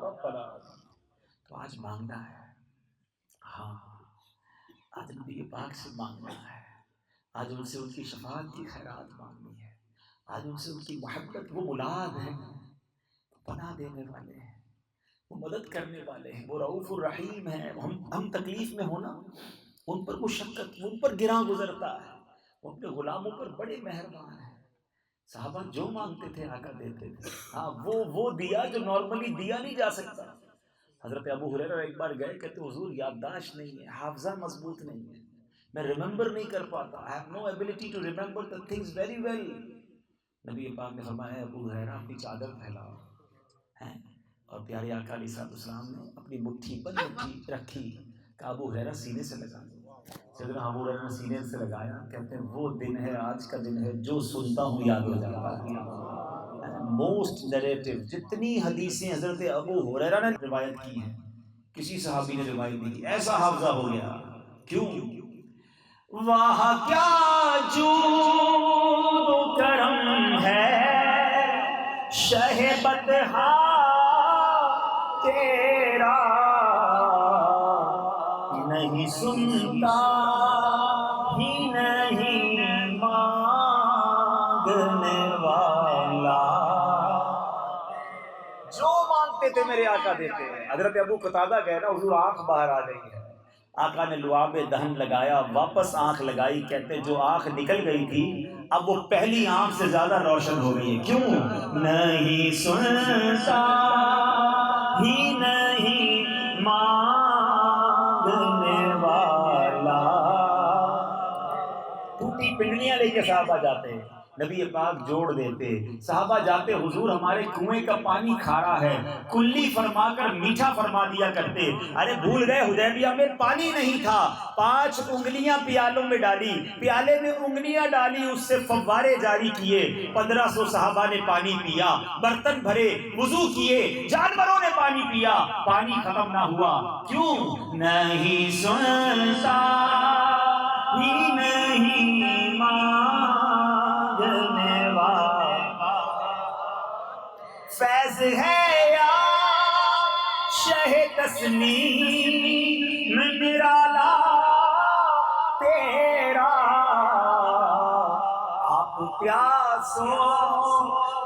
رب العالمین. تو آج مانگنا ہے، ہاں آج نبی پاک سے مانگنا ہے، آج ان سے ان کی شفاعت کی خیرات مانگنی ہے، آج ان سے ان کی محبت. وہ ملاد ہیں، پناہ دینے والے ہیں، وہ مدد کرنے والے ہیں، وہ رؤوف الرحیم ہیں. ہم تکلیف میں ہونا ان پر مشقت، ان پر گراں گزرتا ہے، وہ اپنے غلاموں پر بڑے مہربان ہیں. صحابہ جو مانگتے تھے آقا دیتے تھے. ہاں وہ دیا جو نارملی دیا نہیں جا سکتا. حضرت ابو ہریرہ ایک بار گئے، کہتے حضور یادداشت نہیں ہے، حافظہ مضبوط نہیں ہے، میں ریممبر نہیں کر پاتا. I have no ability to remember the things very well. نبی پاک نے فرمایا ابو ہریرہ اپنی چادر پھیلاؤ، اور پیارے آقا علیہ السلام نے اپنی مٹھی پر مٹھی رکھی کہ ابو ہریرہ سینے سے لگا دو. سیدنا ابو ہریرہ نے سینے سے لگایا. کہتے ہیں وہ دن ہے، آج کا دن ہے جو سنتا ہوں یاد ہو جاتا ہے. موسٹ نیریٹو، جتنی حدیثیں حضرت ابو ہریرہ نے روایت کی ہیں کسی صحابی نے روایت نہیں کی. ایسا حافظہ ہو گیا. کیوں؟ واہ کیا جود و کرم ہے شہ بطحا تیرا، نہیں سنتا ہی نہیں مانگنے والا. جو مانگتے تھے میرے آقا دیتے ہیں. حضرت ابو قتادہ کہہ رہا حضور آنکھ باہر آ گئی ہے. آقا نے لعاب دہن لگایا، واپس آنکھ لگائی. کہتے جو آنکھ نکل گئی تھی اب وہ پہلی آنکھ سے زیادہ روشن ہو گئی ہے. کیوں؟ نہیں سنتا ہی نہیں مانگنے والا. ٹوٹی پنڈلیاں لے کے صاحب آ جاتے ہیں، نبی پاک جوڑ دیتے، صحابہ جاتے حضور ہمارے کنویں کا پانی کھارا ہے، کلی فرما کر میٹھا فرما دیا کرتے۔ ارے بھول گئے حدیبیہ میں پانی نہیں تھا، 5 انگلیاں پیالوں میں ڈالی، پیالے میں انگلیاں ڈالی، اس سے فوارے جاری کیے، 1500 صحابہ نے پانی پیا، برتن بھرے، وضو کیے، جانوروں نے پانی پیا، پانی ختم نہ ہوا۔ کیوں؟ نہیں سنتا ہی نہیں مانگنے والا، فیض ہے یا شہ تسلیم نرالا تیرا، آپ پیاسوں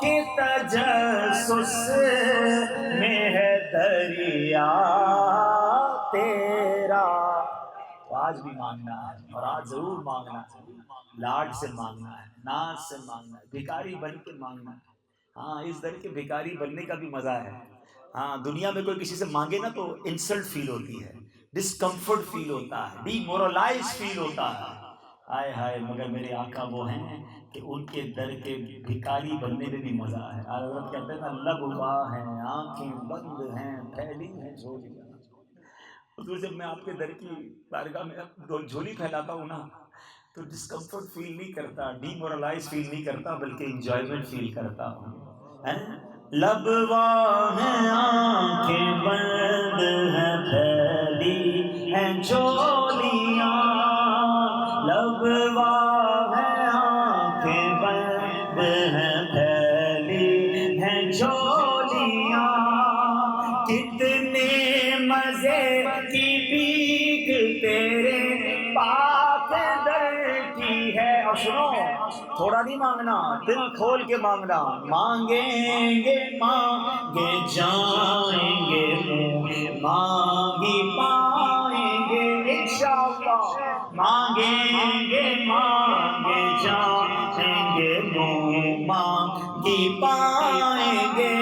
کے تجسس میں ہے دریا تیرا۔ تو آج بھی مانگنا ہے، اور آج ضرور مانگنا ہے، لاڈ سے مانگنا ہے، ناز سے مانگنا ہے، بھکاری بن کے مانگنا ہے۔ ہاں اس در کے بھکاری بننے کا بھی مزہ ہے۔ ہاں دنیا میں کوئی کسی سے مانگے نا تو انسلٹ فیل ہوتی ہے، ڈسکمفرٹ فیل ہوتا ہے، ڈی مورلائز فیل ہوتا ہے۔ ہائے ہائے، مگر میرے آقا وہ ہیں کہ ان کے در کے بھکاری بننے میں بھی مزہ ہے۔ حضرت کہتے ہیں نا، لب باں ہیں، آنکھیں بند ہیں، پھیلی ہیں جھولیاں۔ حضور جب میں آپ کے در کی بارگاہ میں جھولی پھیلاتا ہوں نا تو ڈسکمفرٹ فیل نہیں کرتا، ڈی مورلائز فیل نہیں کرتا، بلکہ انجوائمنٹ فیل کرتا ہوں۔ لب واں ہیں، آنکھیں بند ہیں، پھیلی ہیں جھولیاں، لب واں ہیں، آنکھیں بند ہیں، پھیلی ہیں جھولیاں، کتنے مزے کی بھیک تیرے پاک در کی ہے۔ اور سنو، تھوڑا نہیں مانگنا، دل کھول کے مانگنا، مانگیں گے مانگے جائیں گے، مانگی پائیں گے انشاءاللہ، مانگیں گے مانگے جائیں گے، مانگی پائیں گے۔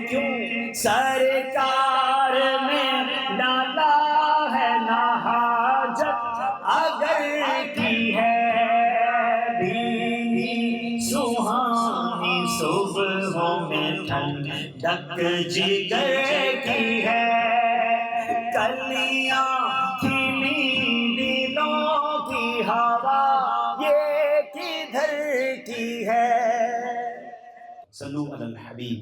کیوں؟ سرکار میں ڈالا ہے نہ حاجت اگر کی ہے، بھینی سہانی صبحوں میں ٹھنڈک جگر کی ہے، کلیاں کھلی دلوں کی ہوا یہ کدھر کی ہے۔ صلو علی الحبیب۔